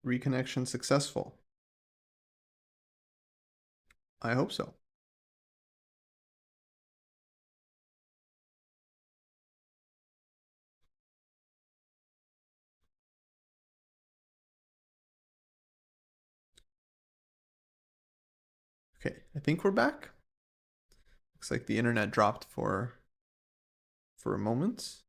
Reconnection successful. I hope so. Okay, I think we're back. Looks like the internet dropped for a moment.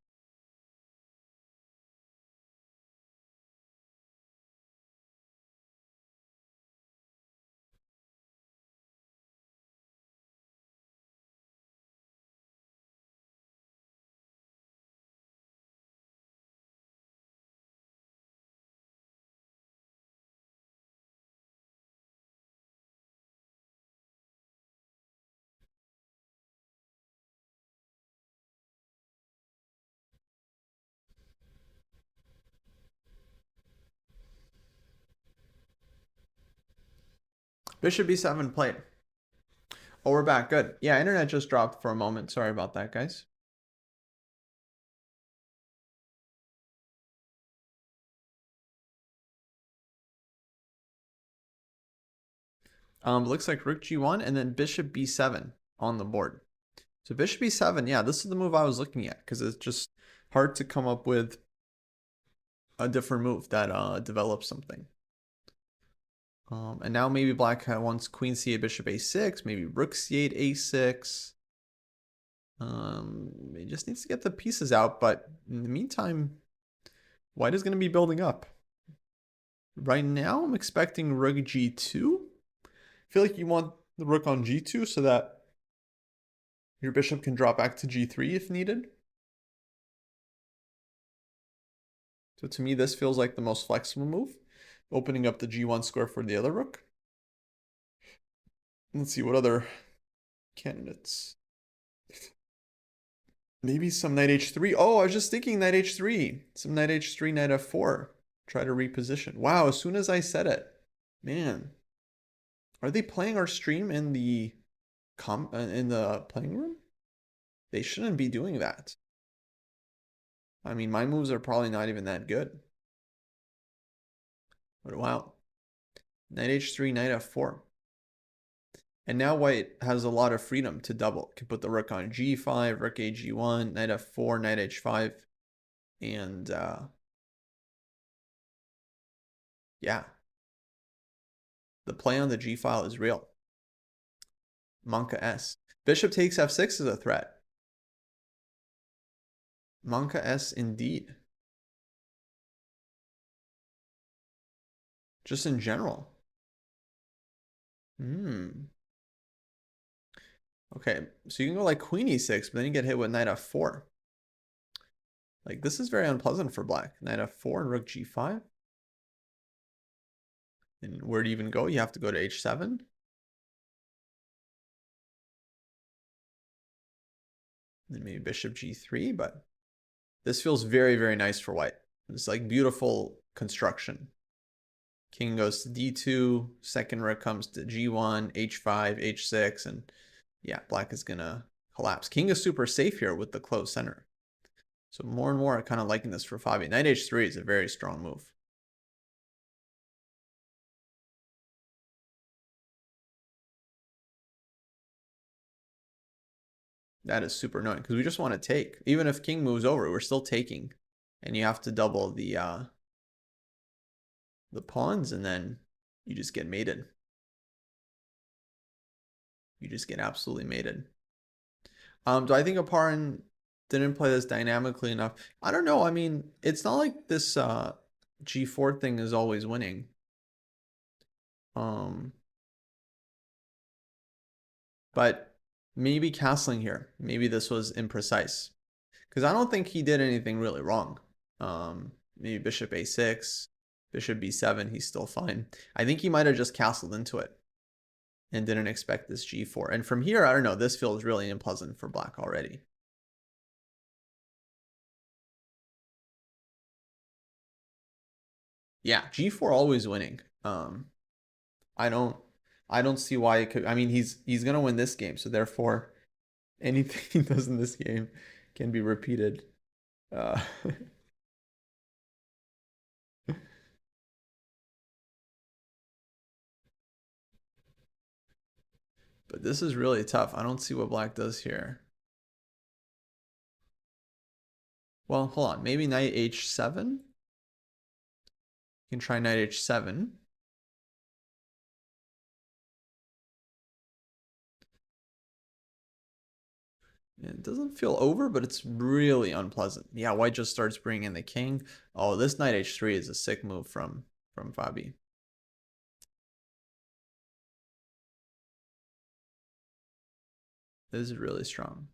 Bishop b7 played. Oh, we're back. Good. Yeah, internet just dropped for a moment. Sorry about that, guys. Looks like rook g1 and then bishop b7 on the board. So bishop b7, yeah, this is the move I was looking at because it's just hard to come up with a different move that develops something. And now maybe black wants queen c8, bishop a6, maybe rook c8, a6. It just needs to get the pieces out, but in the meantime, white is going to be building up. Right now, I'm expecting rook g2. I feel like you want the rook on g2 so that your bishop can drop back to g3 if needed. So to me, this feels like the most flexible move, opening up the g1 square for the other rook. Let's see what other candidates. Maybe some knight h3. Oh, I was just thinking knight h3. Some knight h3, knight f4. Try to reposition. Wow, as soon as I said it. Man. Are they playing our stream in the playing room? They shouldn't be doing that. I mean, my moves are probably not even that good. But wow. Knight h3, knight f4. And now white has a lot of freedom to double. Can put the rook on g5, rook a g1, knight f4, knight h5. And yeah. The play on the g file is real. Monka S. Bishop takes f6 is a threat. Monka S indeed. Just in general. Okay, so you can go like queen e6, but then you get hit with knight f4. Like, this is very unpleasant for black. Knight f4 and rook g5. And where do you even go? You have to go to h7. And then maybe bishop g3, but this feels very, very nice for white. It's like beautiful construction. King goes to d2, second rook comes to g1, h5, h6, and yeah, black is gonna collapse. King is super safe here with the closed center. So more and more I'm kind of liking this for Fabi. Knight h3 is a very strong move. That is super annoying because we just want to take. Even if king moves over, we're still taking. And you have to double the pawns and then you just get mated. You just get absolutely mated. Do I think Aparin didn't play this dynamically enough? I don't know. I mean, it's not like this g4 thing is always winning. But maybe castling here. Maybe this was imprecise. Because I don't think he did anything really wrong. Maybe bishop a6, bishop b7, he's still fine. I think he might have just castled into it and didn't expect this g4. And from here, I don't know, this feels really unpleasant for black already. Yeah, g4 always winning. I don't see why it could. I mean, he's gonna win this game, so therefore anything he does in this game can be repeated. But this is really tough. I don't see what black does here. Well, hold on. Maybe knight h7? You can try knight h7. It doesn't feel over, but it's really unpleasant. Yeah, white just starts bringing in the king. Oh, this knight h3 is a sick move from Fabi. This is really strong.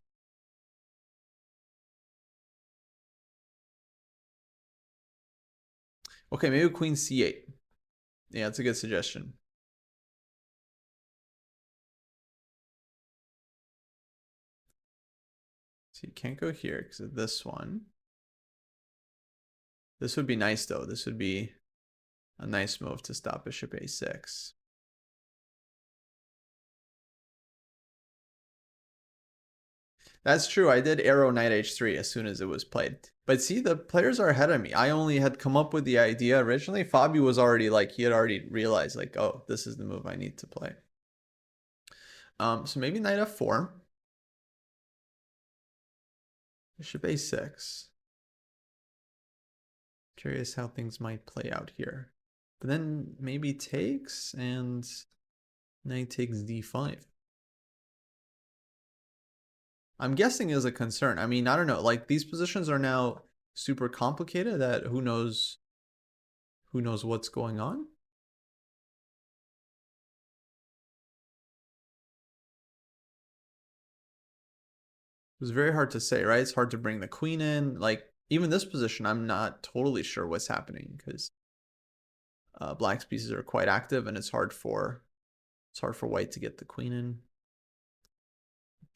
Okay, maybe queen c8. Yeah, that's a good suggestion. So you can't go here because of this one. This would be nice, though. This would be a nice move to stop bishop a6. That's true. I did arrow knight h3 as soon as it was played. But see, the players are ahead of me. I only had come up with the idea originally. Fabi was already like, he had already realized like, oh, this is the move I need to play. So maybe knight f4. Bishop a6. Curious how things might play out here. But then maybe takes and knight takes d5. I'm guessing is a concern. I mean, I don't know. Like these positions are now super complicated that who knows what's going on. It was very hard to say, right? It's hard to bring the queen in. Like even this position, I'm not totally sure what's happening because black's pieces are quite active and it's hard for white to get the queen in.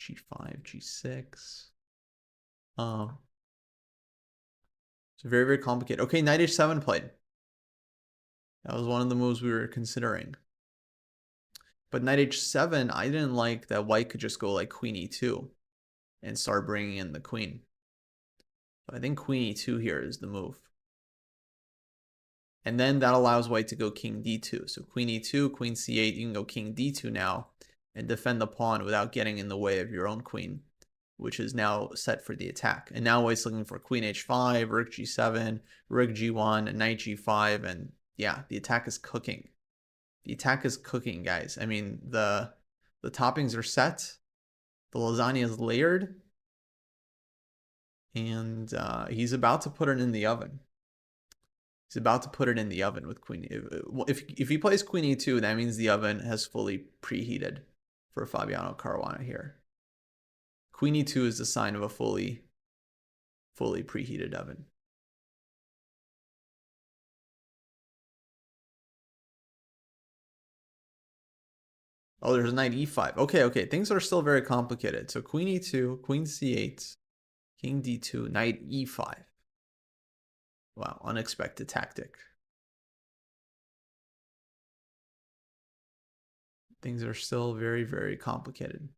G5, G6. It's very, very complicated. Okay, knight h7 played. That was one of the moves we were considering. But knight h7, I didn't like that white could just go like queen e2 and start bringing in the queen. So I think queen e2 here is the move. And then that allows white to go king d2. So queen e2, queen c8, you can go king d2 now and defend the pawn without getting in the way of your own queen, which is now set for the attack. And now white's looking for queen h5, rook g7, rook g1, knight g5, and yeah, the attack is cooking. The attack is cooking, guys. I mean, the toppings are set, the lasagna is layered, and he's about to put it in the oven. He's about to put it in the oven with queen. If he plays queen e2, that means the oven has fully preheated for Fabiano Caruana here. Queen e2 is the sign of a fully preheated oven. Oh, there's knight e5. Okay. Things are still very complicated. So queen e2, queen c8, king d2, knight e5. Wow, unexpected tactic. Things are still very, very complicated.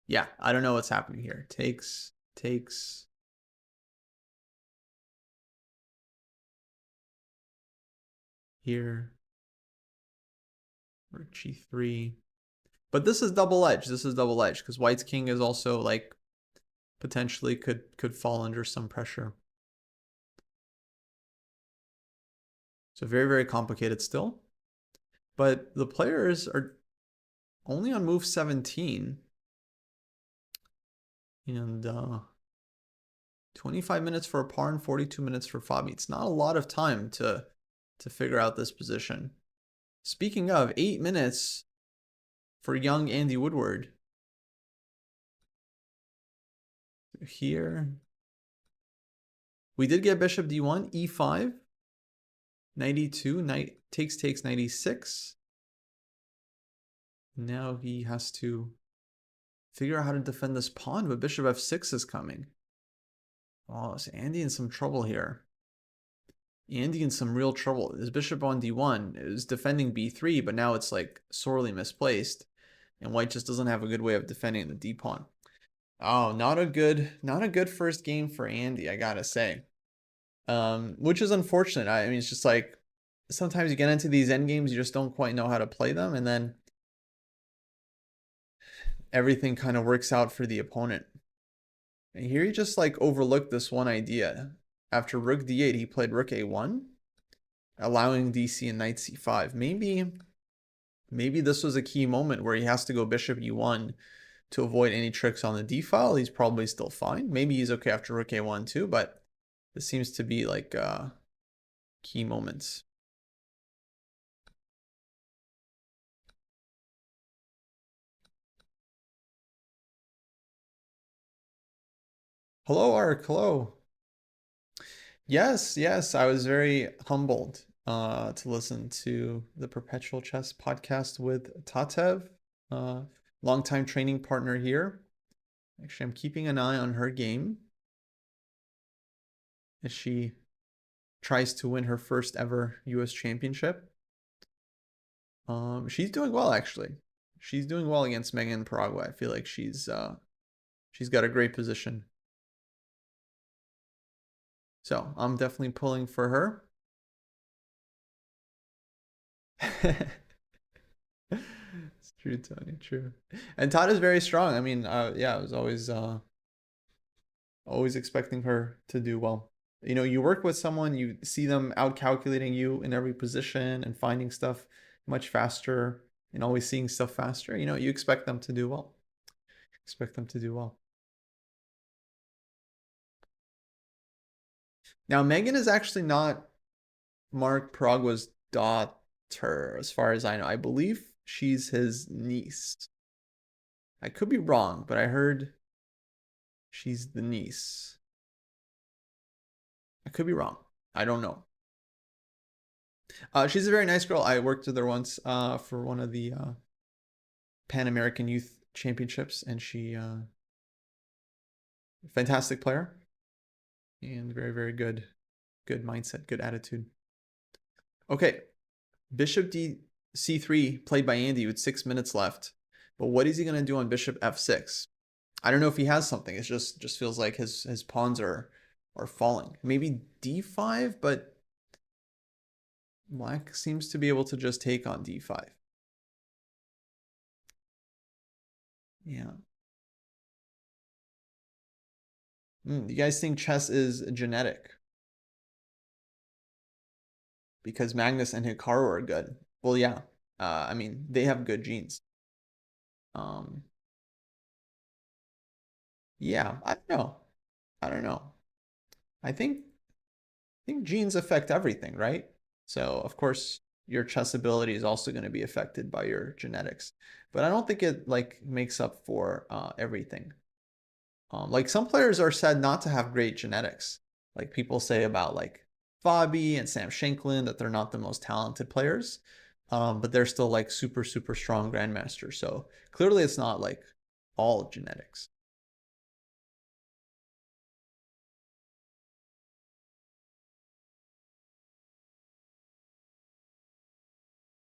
Yeah, I don't know what's happening here. Takes. Here. Rook g3. But this is double-edged. This is double-edged because white's king is also like potentially could fall under some pressure. So very, very complicated still. But the players are only on move 17. And 25 minutes for a pawn, 42 minutes for Fabi. It's not a lot of time to figure out this position. Speaking of, 8 minutes for young Andy Woodward. Here. We did get bishop d1, e5, knight e2, knight takes, knight e6. Now he has to figure out how to defend this pawn, but bishop f6 is coming. Oh, so Andy in some trouble here. Andy in some real trouble. His bishop on d1 is defending b3, but now it's like sorely misplaced. And white just doesn't have a good way of defending the d pawn. Oh, not a good first game for Andy, I gotta say. Which is unfortunate. I mean, it's just like sometimes you get into these end games, you just don't quite know how to play them, and then everything kind of works out for the opponent. And here he just like overlooked this one idea. After rook d8, he played rook a1, allowing dc and knight c5. Maybe this was a key moment where he has to go bishop e1 to avoid any tricks on the d file. He's probably still fine. Maybe he's okay after rook a1 too, but this seems to be like key moments. Hello, Ark. Hello. Yes, yes. I was very humbled to listen to the Perpetual Chess podcast with Tatev, longtime training partner here. Actually, I'm keeping an eye on her game as she tries to win her first ever US championship. She's doing well, actually. She's doing well against Megan Paraguay. I feel like she's got a great position. So I'm definitely pulling for her. It's true, Tony. True. And Todd is very strong. I mean, yeah, I was always expecting her to do well. You know, you work with someone, you see them out calculating you in every position and finding stuff much faster and always seeing stuff faster. You know, you expect them to do well. Expect them to do well. Now, Megan is actually not Mark Paragua's daughter, as far as I know. I believe she's his niece. I could be wrong, but I heard she's the niece. I could be wrong. I don't know. She's a very nice girl. I worked with her once for one of the Pan American Youth Championships, and she fantastic player and very, very good mindset, good attitude. Okay, bishop c3 played by Andy with 6 minutes left. But what is he going to do on bishop f6? I don't know if he has something. It just feels like his pawns are falling. Maybe d5, but black seems to be able to just take on d5. Yeah. You guys think chess is genetic? Because Magnus and Hikaru are good. Well, yeah. I mean, they have good genes. Yeah, I don't know. I don't know. I think genes affect everything, right? So of course your chess ability is also going to be affected by your genetics, but I don't think it like makes up for everything. Like some players are said not to have great genetics. Like people say about like Fabi and Sam Shanklin that they're not the most talented players, but they're still like super strong grandmasters. So clearly it's not like all genetics.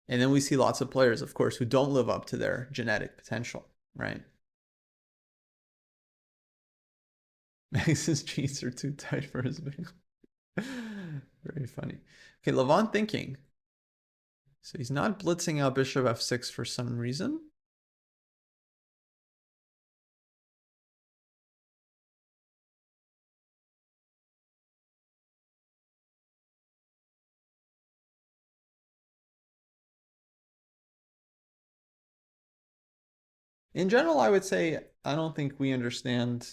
And then we see lots of players, of course, who don't live up to their genetic potential, right? Max's jeans are too tight for his big. Very funny. Okay, Levant thinking. So he's not blitzing out bishop f6 for some reason. In general, I would say I don't think we understand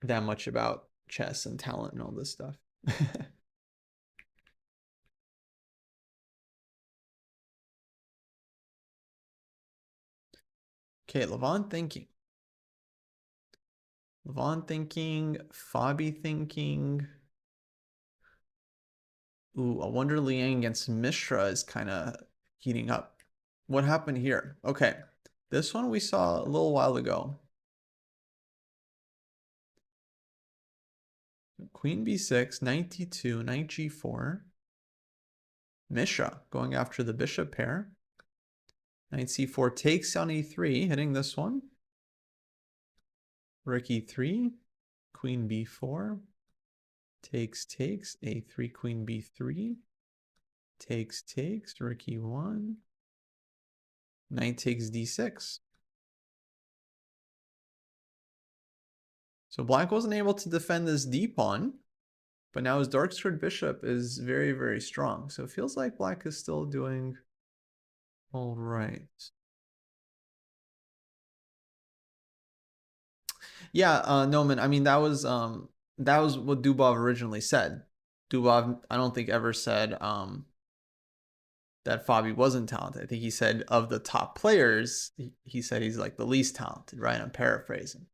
that much about chess and talent and all this stuff. Okay, Levant thinking. Levant thinking, Fabi thinking. Ooh, a Wonder Liang against Mishra is kind of heating up. What happened here? Okay, this one we saw a little while ago. Queen b6, knight d2, knight g4. Mishra going after the bishop pair. Knight c4 takes on e3, hitting this one. Rook e3, queen b4. Takes, a3, queen b3. Takes, rook e1. Knight takes d6. So black wasn't able to defend this d pawn, but now his dark squared bishop is very, very strong. So it feels like black is still doing all right. Yeah, Noman, I mean that was what Dubov originally said. Dubov, I don't think ever said that Fabi wasn't talented. I think he said of the top players, he said he's like the least talented, right? I'm paraphrasing.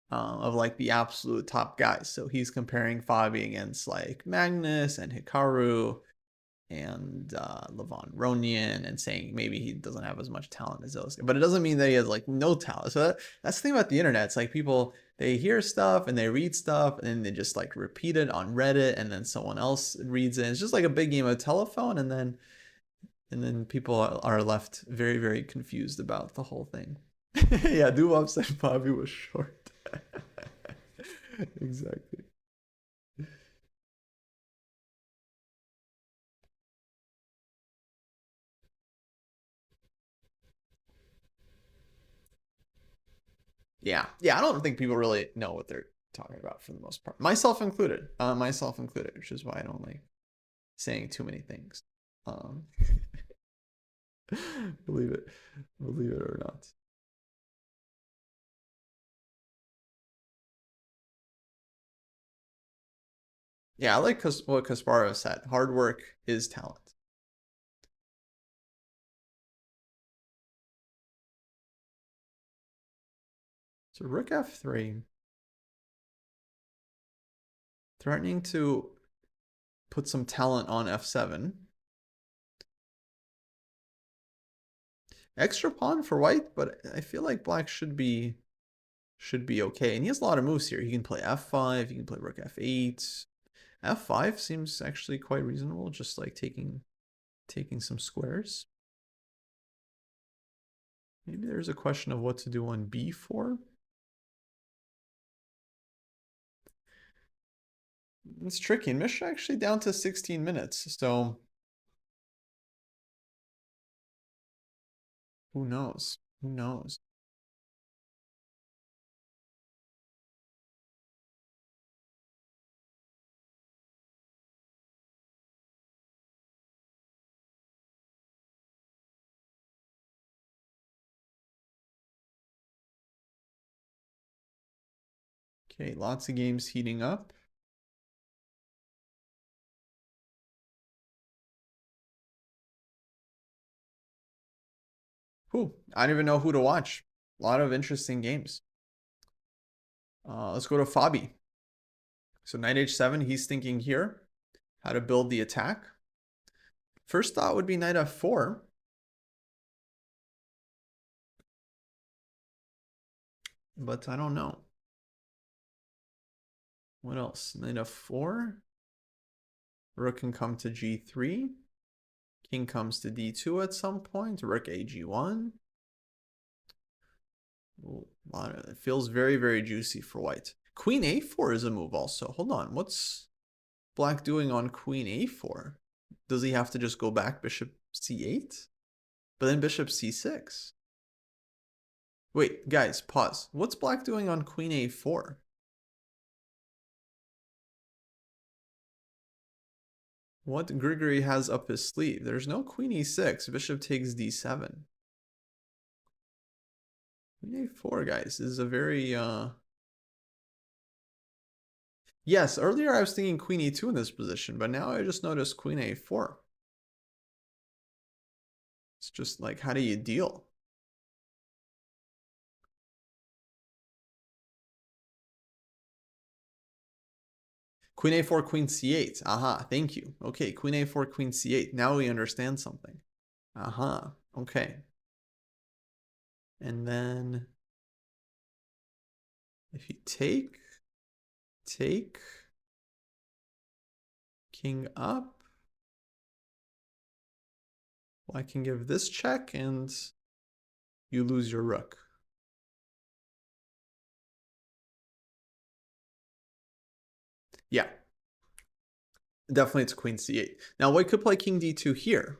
Of like the absolute top guys. So he's comparing Fabi against like Magnus and Hikaru and Levon Ronian and saying maybe he doesn't have as much talent as those guys. But it doesn't mean that he has like no talent. So that's the thing about the internet. It's like people, they hear stuff and they read stuff and then they just like repeat it on Reddit and then someone else reads it. It's just like a big game of telephone and then people are left very, very confused about the whole thing. Yeah, Dubov said Fabi was short. Exactly. Yeah, I don't think people really know what they're talking about for the most part, myself included. Which is why I don't like saying too many things. Um, believe it or not. Yeah, I like what Kasparov said. Hard work is talent. So rook f3, threatening to put some talent on f7. Extra pawn for white, but I feel like black should be okay. And he has a lot of moves here. He can play f5, he can play rook f8. f5 seems actually quite reasonable, just like taking some squares. Maybe there's a question of what to do on b4. It's tricky. And Mishra actually down to 16 minutes, so who knows? Who knows? Okay, lots of games heating up. Whew, I don't even know who to watch. A lot of interesting games. Let's go to Fabi. So knight h7, he's thinking here how to build the attack. First thought would be knight f4. But I don't know. What else? Knight f4. Rook can come to g3. King comes to d2 at some point. Rook ag1. It feels very, very juicy for white. Queen a4 is a move also. Hold on. What's black doing on queen a4? Does he have to just go back bishop c8? But then bishop c6. Wait, guys, pause. What's black doing on queen a4? What Grigory has up his sleeve? There's no queen e6. Bishop takes d7. Queen a4, guys, is a very Yes, earlier I was thinking queen e2 in this position, but now I just noticed queen a4. It's just like, how do you deal? Queen a4, queen c8. Aha, thank you. Okay, queen a4, queen c8. Now we understand something. Aha, okay. And then if you take, king up, well, I can give this check and you lose your rook. Yeah. Definitely it's queen c8. Now white could play king d2 here.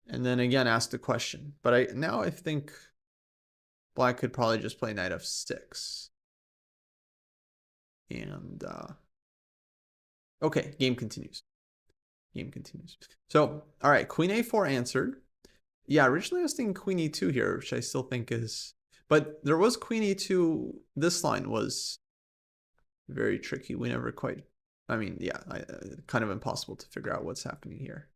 And then again, ask the question. But I think black could probably just play knight f6. And okay, game continues. Game continues. So, all right, queen a4 answered. Yeah, originally I was thinking queen e2 here, which I still think is, but there was queen e2. This line was very tricky. We never quite, I mean, yeah, kind of impossible to figure out what's happening here.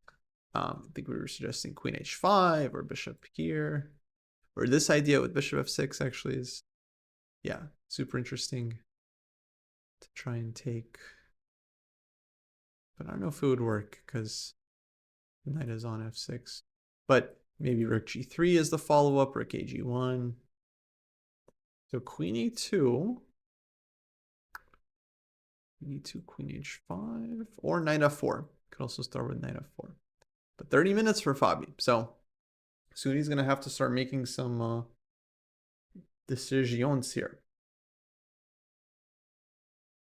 I think we were suggesting queen h5 or bishop here, or this idea with bishop f6 actually is, yeah, super interesting to try and take. But I don't know if it would work because the knight is on f6. But maybe rook g3 is the follow-up, rook ag1. So queen e2, queen h5, or knight f4. Could also start with knight f4. But 30 minutes for Fabi. So soon he's going to have to start making some decisions here.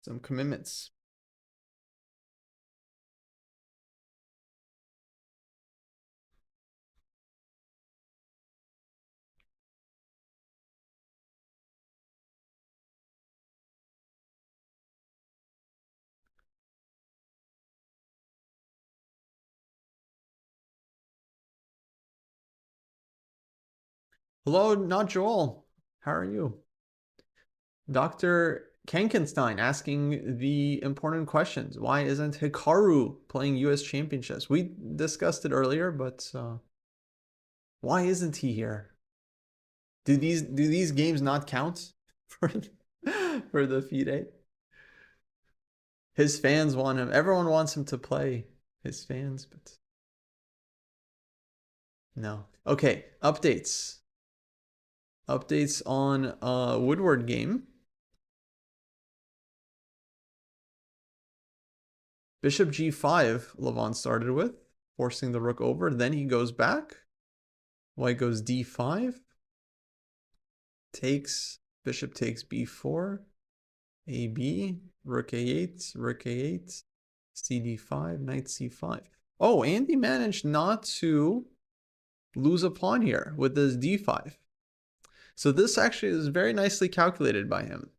Some commitments. Hello, not Joel. How are you? Dr. Kankenstein asking the important questions. Why isn't Hikaru playing US Championships? We discussed it earlier, but why isn't he here? Do these games not count for for the FIDE? His fans want him. Everyone wants him to play. His fans, but no. Okay, updates. Updates on Woodward game. Bishop g5, Levon started with, forcing the rook over. Then he goes back. White goes d5. Takes, bishop takes b4. ab, rook a8, rook a8, cd5, knight c5. Oh, and he managed not to lose a pawn here with this d5. So this actually is very nicely calculated by him.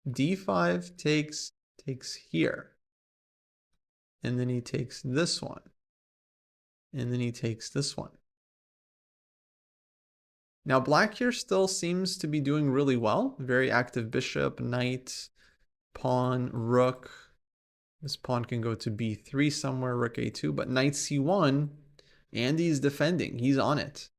d5 takes here. And then he takes this one. And then he takes this one. Now black here still seems to be doing really well. Very active bishop, knight, pawn, rook. This pawn can go to b3 somewhere, rook a2, but knight c1, and he's defending. He's on it.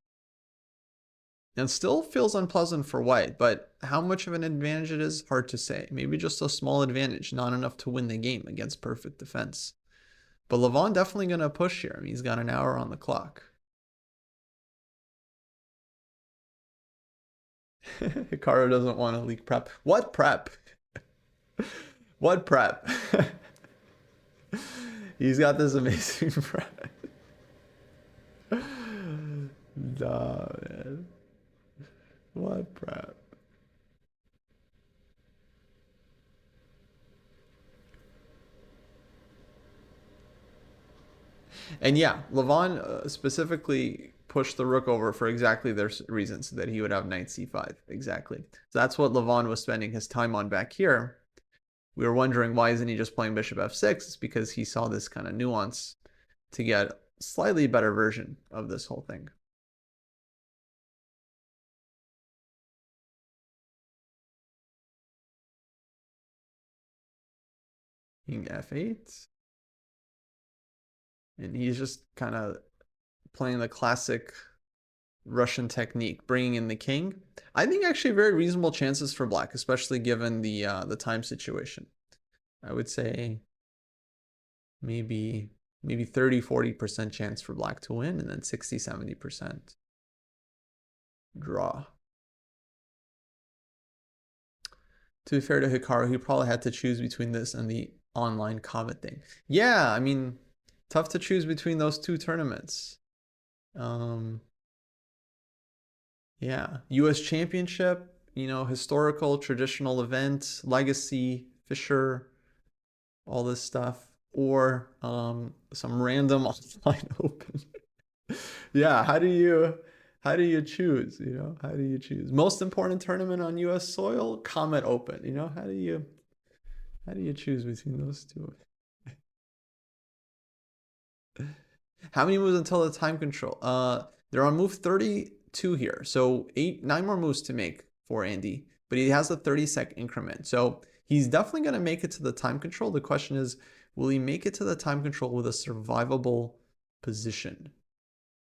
And still feels unpleasant for white, but how much of an advantage it is, hard to say. Maybe just a small advantage, not enough to win the game against perfect defense. But Levon definitely going to push here. I mean, he's got an hour on the clock. Hikaru doesn't want to leak prep. What prep? What prep? He's got this amazing prep. Nah, man. What prep? And yeah, Levon specifically pushed the rook over for exactly their reasons, that he would have knight c5. Exactly. So that's what Levon was spending his time on back here. We were wondering, why isn't he just playing bishop f6? It's because he saw this kind of nuance to get a slightly better version of this whole thing. King f8. And he's just kind of playing the classic Russian technique, bringing in the king. I think actually very reasonable chances for black, especially given the time situation. I would say maybe 30-40% chance for black to win, and then 60-70% draw. To be fair to Hikaru, he probably had to choose between this and the online Comet thing. Yeah, I mean, tough to choose between those two tournaments. Yeah, US Championship, you know, historical, traditional event, legacy, Fischer, all this stuff. or some random offline open. Yeah, how do you choose? How do you choose? Most important tournament on US soil, Comet Open. How do you choose between those two? How many moves until the time control? They're on move 32 here. So 9 more moves to make for Andy, but he has a 30-second increment. So he's definitely going to make it to the time control. The question is, will he make it to the time control with a survivable position?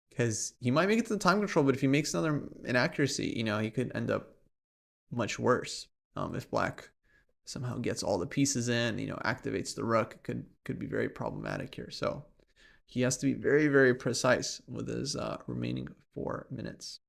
Because he might make it to the time control, but if he makes another inaccuracy, he could end up much worse. If Black somehow gets all the pieces in, activates the rook, it could be very problematic here. So he has to be very, very precise with his remaining 4 minutes.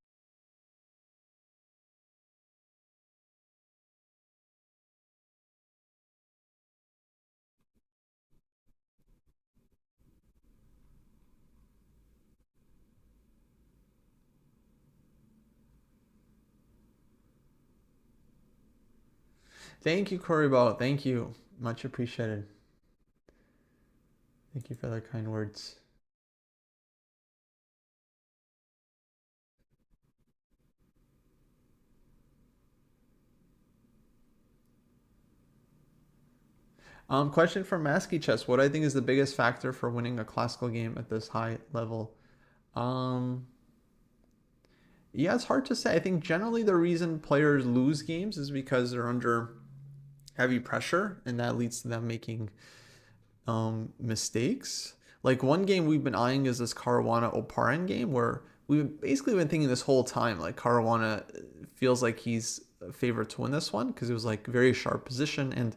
Thank you, Koribo. Thank you. Much appreciated. Thank you for the kind words. Question from Masky Chess. What I think is the biggest factor for winning a classical game at this high level? Um, yeah, it's hard to say. I think generally the reason players lose games is because they're under heavy pressure, and that leads to them making mistakes. Like one game we've been eyeing is this Caruana Oparin game where we've basically been thinking this whole time like Caruana feels like he's a favorite to win this one because it was like very sharp position and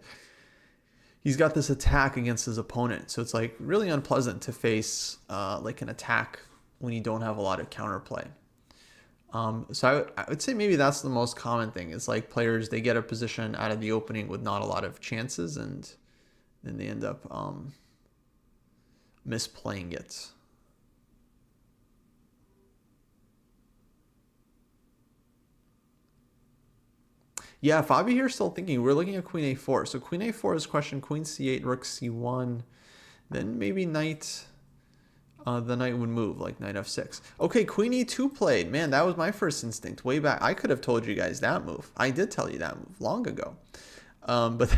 he's got this attack against his opponent. So it's like really unpleasant to face like an attack when you don't have a lot of counterplay. So I would say maybe that's the most common thing. It's like players, they get a position out of the opening with not a lot of chances and then they end up misplaying it. Yeah, Fabi here still thinking. We're looking at Queen A4. So Queen A4 is question Queen C8, Rook C1. Then maybe Knight. The knight would move, like Knight F6. Okay, Queen E2 played. Man, that was my first instinct way back. I could have told you guys that move. I did tell you that move long ago. But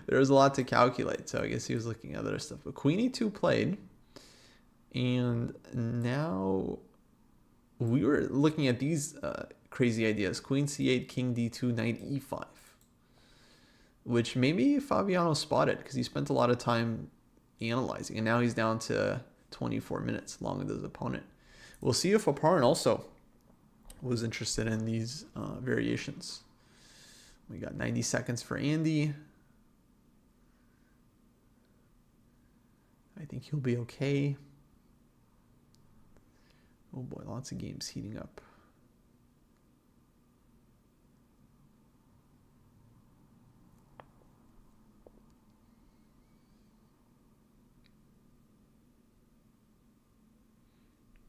there was a lot to calculate, so I guess he was looking at other stuff. But Queen E2 played, and now we were looking at these crazy ideas. Queen C8, King D2, Knight E5. Which maybe Fabiano spotted because he spent a lot of time analyzing, and now he's down to 24 minutes along with his opponent. We'll see if Oparin also was interested in these variations. We got 90 seconds for Andy. I think he'll be okay. Oh boy, lots of games heating up.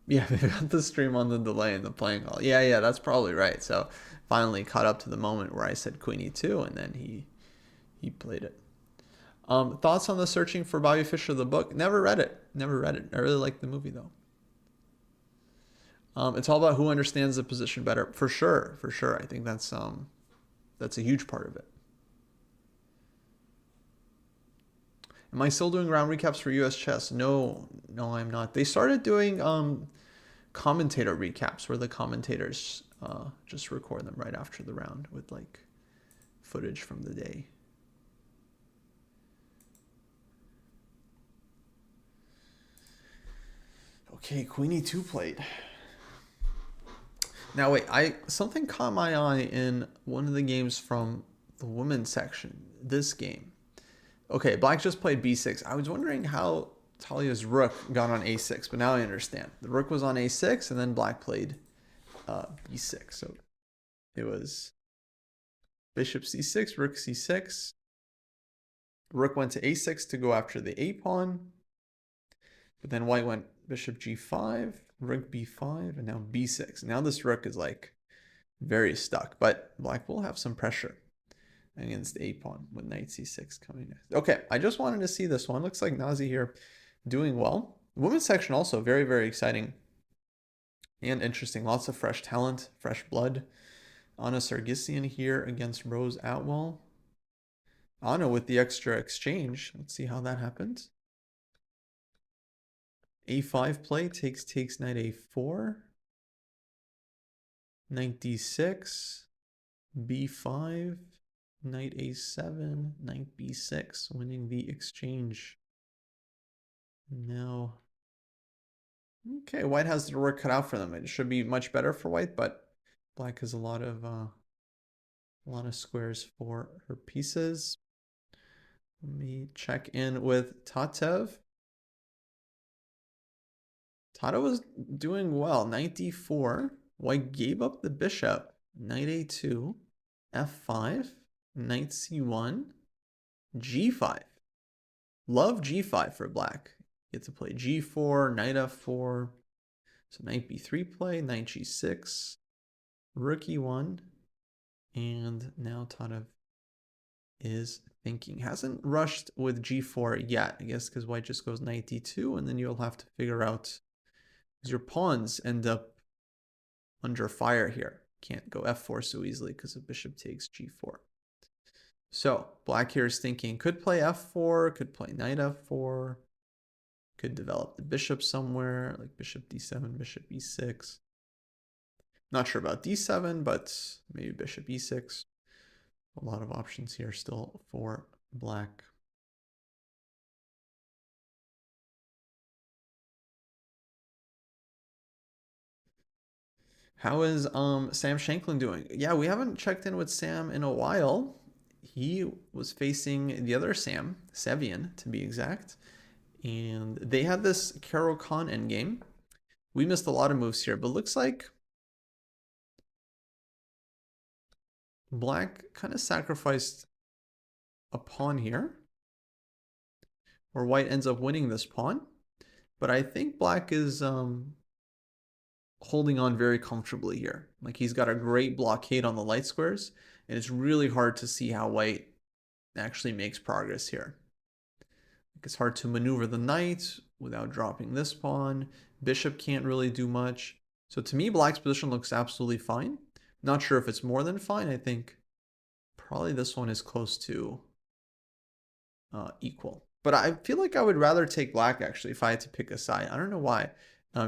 Yeah, they got the stream on the delay in the playing hall. Yeah, that's probably right. So finally caught up to the moment where I said Queen E2, and then he played it. Thoughts on the Searching for Bobby Fischer, the book? Never read it. Never read it. I really like the movie though. It's all about who understands the position better. For sure, for sure. I think that's a huge part of it. Am I still doing round recaps for US chess? No, I'm not. They started doing commentator recaps where the commentators just record them right after the round with like footage from the day. Okay, Queen E2 played. Now wait, something caught my eye in one of the games from the women's section. This game. Okay, Black just played B6. I was wondering how Talia's rook got on A6, but now I understand. The rook was on A6, and then Black played B6. So it was bishop C6, rook C6. Rook went to A6 to go after the A pawn. But then White went bishop G5, rook B5, and now B6. Now this rook is like very stuck, but Black will have some pressure. against a pawn with knight c6 coming next. Okay, I just wanted to see this one. Looks like Nazi here doing well. Women's section also very, very exciting and interesting. Lots of fresh talent, fresh blood. Anna Sargsyan here against Rose Atwell. Anna with the extra exchange. Let's see how that happens. A5 play, takes knight a4. Knight d6. b5. Knight a7. Knight b6, winning the exchange. Now, okay, white has the work cut out for them. It should be much better for white, but black has a lot of squares for her pieces. Let me check in with Tatev. Tata was doing well. Knight d4. White gave up the bishop. Knight a2. f5. Knight c1. g5. Love g5 for black. You get to play g4, knight f4. So knight b3 play, knight g6. Rook e1. And now Tatev is thinking. Hasn't rushed with g4 yet, I guess, because white just goes knight d2, and then you'll have to figure out, because your pawns end up under fire here. Can't go f4 so easily because the bishop takes g4. So black here is thinking, could play f4, could play knight f4, could develop the bishop somewhere, like bishop d7, bishop e6. Not sure about d7, but maybe bishop e6. A lot of options here still for black. How is Sam Shanklin doing? Yeah, we haven't checked in with Sam in a while. He was facing the other Sam, Sevian to be exact. And they had this Caro Kann endgame. We missed a lot of moves here, but looks like black kind of sacrificed a pawn here, or white ends up winning this pawn. But I think black is holding on very comfortably here. Like he's got a great blockade on the light squares, and it's really hard to see how white actually makes progress here. It's hard to maneuver the knight without dropping this pawn. Bishop can't really do much. So to me, black's position looks absolutely fine. Not sure if it's more than fine. I think probably this one is close to equal. But I feel like I would rather take black, actually, if I had to pick a side. I don't know why.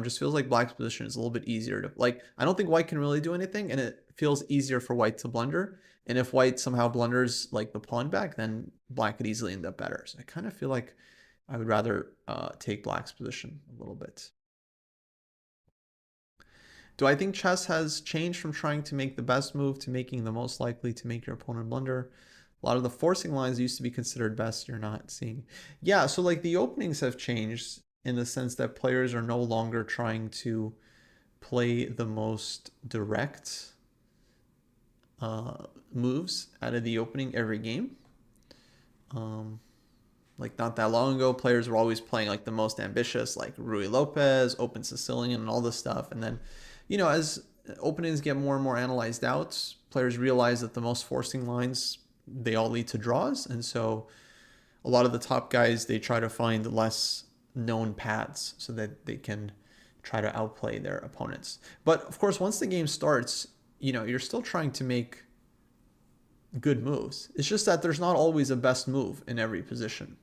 Just feels like black's position is a little bit easier to, like, I don't think white can really do anything, and it feels easier for white to blunder. And if white somehow blunders like the pawn back, then black could easily end up better. So I kind of feel like I would rather take black's position a little bit. Do I think chess has changed from trying to make the best move to making the most likely to make your opponent blunder? A lot of the forcing lines used to be considered best, you're not seeing. Yeah, so like the openings have changed in the sense that players are no longer trying to play the most direct moves out of the opening every game. Like not that long ago, players were always playing like the most ambitious, like Rui Lopez, Open Sicilian, and all this stuff. And then, you know, as openings get more and more analyzed out, players realize that the most forcing lines, they all lead to draws. And so a lot of the top guys, they try to find less known paths so that they can try to outplay their opponents. But of course, once the game starts, you know, you're still trying to make good moves. It's just that there's not always a best move in every position.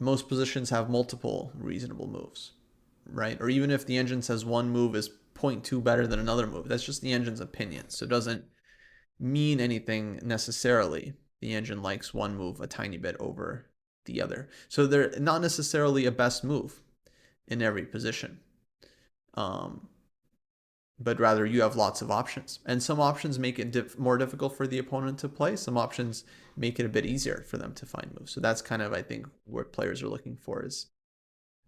Most positions have multiple reasonable moves, right? Or even if the engine says one move is 0.2 better than another move, that's just the engine's opinion. So it doesn't mean anything necessarily. The engine likes one move a tiny bit over the other. So they're not necessarily a best move in every position. But rather you have lots of options. And some options make it more difficult for the opponent to play. Some options make it a bit easier for them to find moves. So that's kind of, I think, what players are looking for is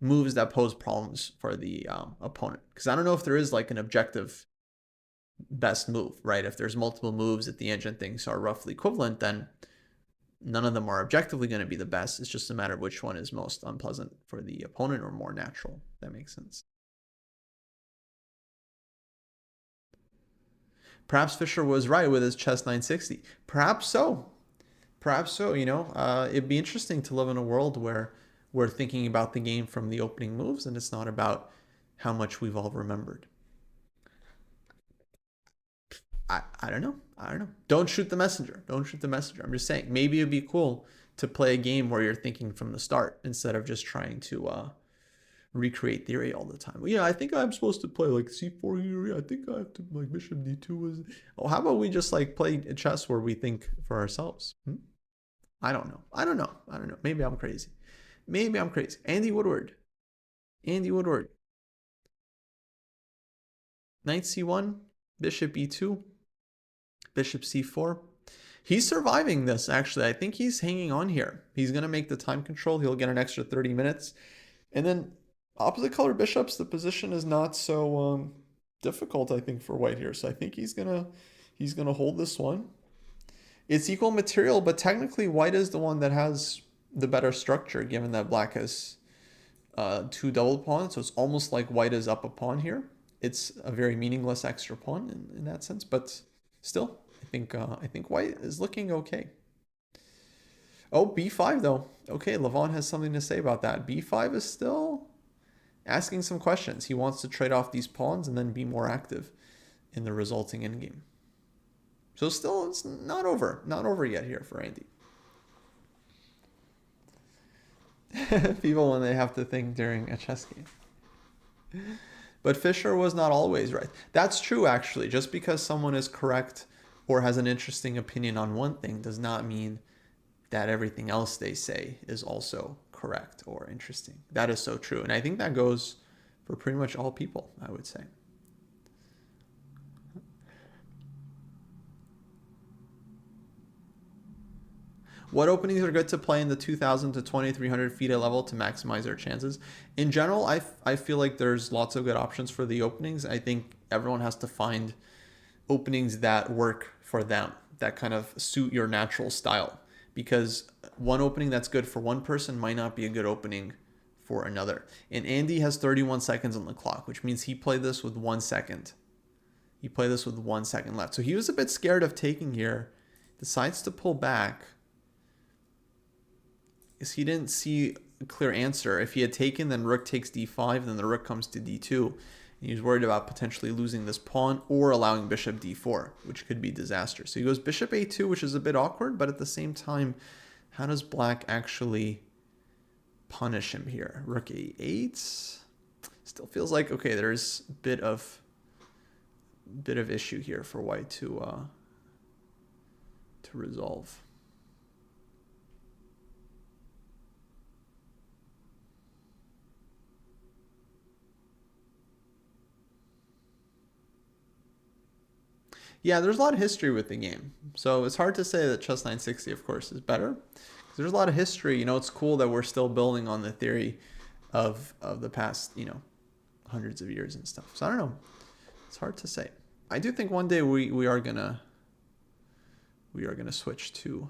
moves that pose problems for the opponent. Because I don't know if there is like an objective best move, right? If there's multiple moves that the engine thinks are roughly equivalent, then none of them are objectively going to be the best. It's just a matter of which one is most unpleasant for the opponent or more natural. If that makes sense. Perhaps Fischer was right with his chess 960. Perhaps so. Perhaps so, you know. It'd be interesting to live in a world where we're thinking about the game from the opening moves and it's not about how much we've all remembered. I don't know. I don't know. Don't shoot the messenger. Don't shoot the messenger. I'm just saying, maybe it'd be cool to play a game where you're thinking from the start instead of just trying to recreate theory all the time. Well, yeah, I think I'm supposed to play like c4 here. I think I have to like bishop d2 was. Oh, how about we just like play chess where we think for ourselves? I don't know. I don't know. I don't know. Maybe I'm crazy. Maybe I'm crazy. Andy Woodward. Andy Woodward. Knight c1, bishop e2, bishop c4. He's surviving this, actually. I think he's hanging on here. He's going to make the time control. He'll get an extra 30 minutes. And then opposite color bishops, the position is not so difficult, I think, for white here. So I think he's gonna hold this one. It's equal material, but technically white is the one that has the better structure, given that black has two double pawns. So it's almost like white is up a pawn here. It's a very meaningless extra pawn in that sense, but still, I think white is looking okay. Oh, b5 though. Okay, Levon has something to say about that. b5 is still asking some questions. He wants to trade off these pawns and then be more active in the resulting endgame. So still, it's not over. Not over yet here for Andy. People when they have to think during a chess game. But Fischer was not always right. That's true, actually. Just because someone is correct or has an interesting opinion on one thing does not mean that everything else they say is also correct or interesting. That is so true. And I think that goes for pretty much all people, I would say. What openings are good to play in the 2,000 to 2,300 FIDE level to maximize their chances? In general, I feel like there's lots of good options for the openings. I think everyone has to find openings that work for them, that kind of suit your natural style. Because one opening that's good for one person might not be a good opening for another. And Andy has 31 seconds on the clock, which means he played this with 1 second. He played this with 1 second left. So he was a bit scared of taking here, decides to pull back. Because he didn't see a clear answer. If he had taken, then rook takes d5, then the rook comes to d2. And he was worried about potentially losing this pawn or allowing bishop d4, which could be disastrous. So he goes bishop a2, which is a bit awkward, but at the same time, how does black actually punish him here? Rook a8. Still feels like, okay, there's a bit of issue here for white to resolve. Yeah, there's a lot of history with the game. So it's hard to say that Chess 960, of course, is better. There's a lot of history. You know, it's cool that we're still building on the theory of the past, you know, hundreds of years and stuff. So I don't know. It's hard to say. I do think one day we are gonna switch to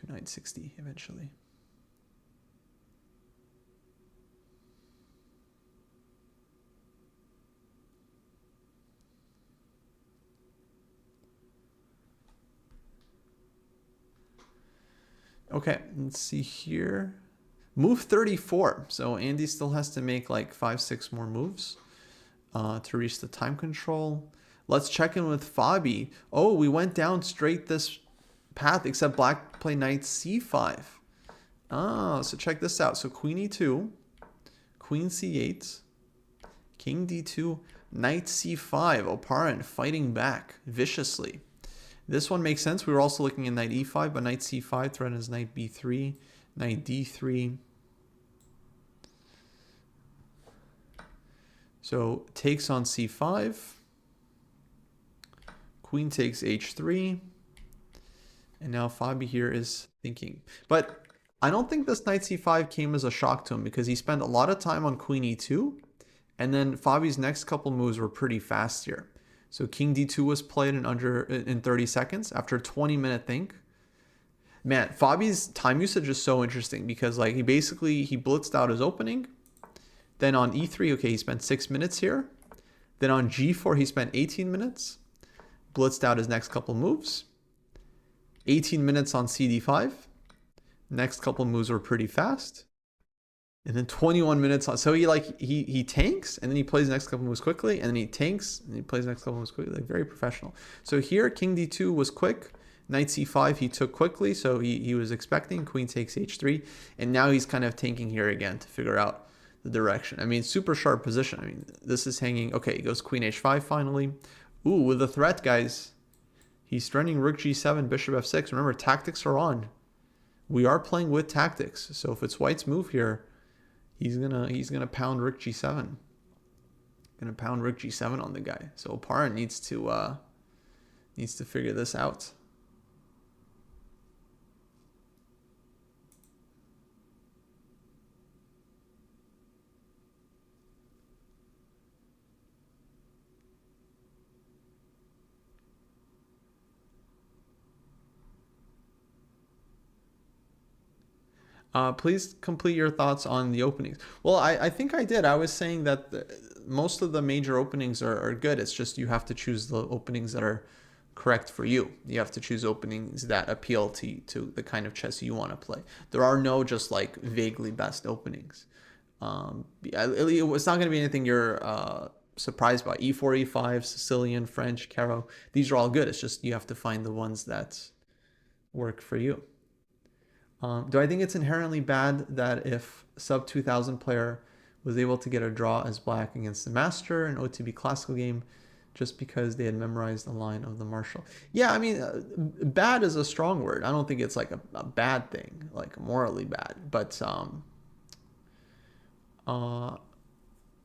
960 eventually. Okay, let's see here. Move 34. So Andy still has to make like 5-6 more moves to reach the time control. Let's check in with Fabi. Oh, we went down straight this path, except black played knight c5. Ah, so check this out. So queen e2, queen c8, king d2, knight c5. Oparin fighting back viciously. This one makes sense. We were also looking at knight e5, but knight c5 threatens knight b3, knight d3. So takes on c5. Queen takes h3. And now Fabi here is thinking. But I don't think this knight c5 came as a shock to him because he spent a lot of time on queen e2. And then Fabi's next couple moves were pretty fast here. So king d2 was played in 30 seconds after a 20-minute think. Man, Fabi's time usage is so interesting because like he blitzed out his opening. Then on e3, okay, he spent 6 minutes here. Then on g4, he spent 18 minutes. Blitzed out his next couple moves. 18 minutes on CD5. Next couple moves were pretty fast. And then 21 minutes on. So he tanks and then he plays the next couple moves quickly, and then he tanks and he plays the next couple moves quickly. Like very professional. So here King D2 was quick. Knight C5 he took quickly, so he was expecting. Queen takes H3, and now he's kind of tanking here again to figure out the direction. I mean, super sharp position. I mean, this is hanging. Okay, he goes Queen H5 finally. Ooh, with a threat, guys. He's threatening Rook G7, Bishop F6. Remember, tactics are on. We are playing with tactics. So if it's White's move here, he's gonna pound Rook G7. Gonna pound Rook G7 on the guy. So Opara needs to figure this out. Please complete your thoughts on the openings. Well, I think I did. I was saying that most of the major openings are good. It's just you have to choose the openings that are correct for you. You have to choose openings that appeal to the kind of chess you want to play. There are no just like vaguely best openings. It's not going to be anything you're surprised by. E4, E5, Sicilian, French, Caro. These are all good. It's just you have to find the ones that work for you. Do I think it's inherently bad that if sub 2000 player was able to get a draw as black against the master in OTB classical game just because they had memorized the line of the marshal? Yeah, I mean, bad is a strong word. I don't think it's like a bad thing, like morally bad. But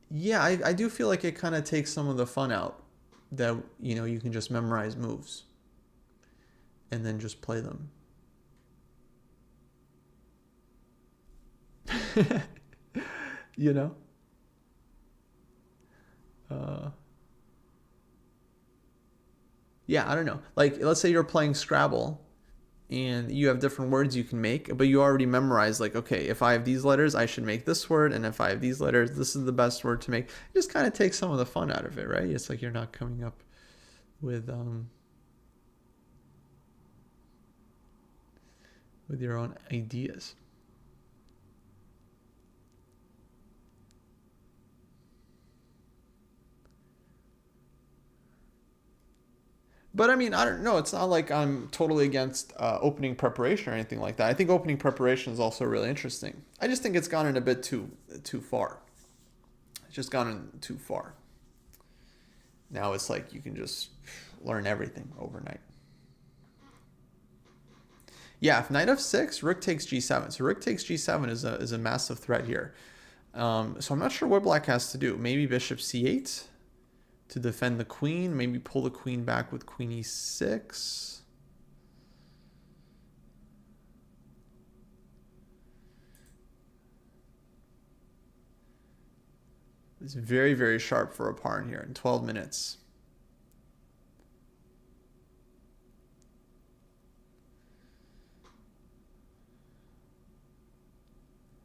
yeah, I do feel like it kind of takes some of the fun out that, you know, you can just memorize moves and then just play them. You know? Yeah, I don't know. Like, let's say you're playing Scrabble and you have different words you can make, but you already memorized, like, okay, if I have these letters, I should make this word, and if I have these letters, this is the best word to make. It just kind of takes some of the fun out of it, right? It's like you're not coming up with your own ideas. But I mean, I don't know. It's not like I'm totally against opening preparation or anything like that. I think opening preparation is also really interesting. I just think it's gone in a bit too far. It's just gone in too far. Now it's like you can just learn everything overnight. Yeah, if knight f6, rook takes g7. So rook takes g7 is a massive threat here. So I'm not sure what black has to do. Maybe bishop c8 to defend the queen. Maybe pull the queen back with queen e6. It's very, very sharp for a pawn here in 12 minutes.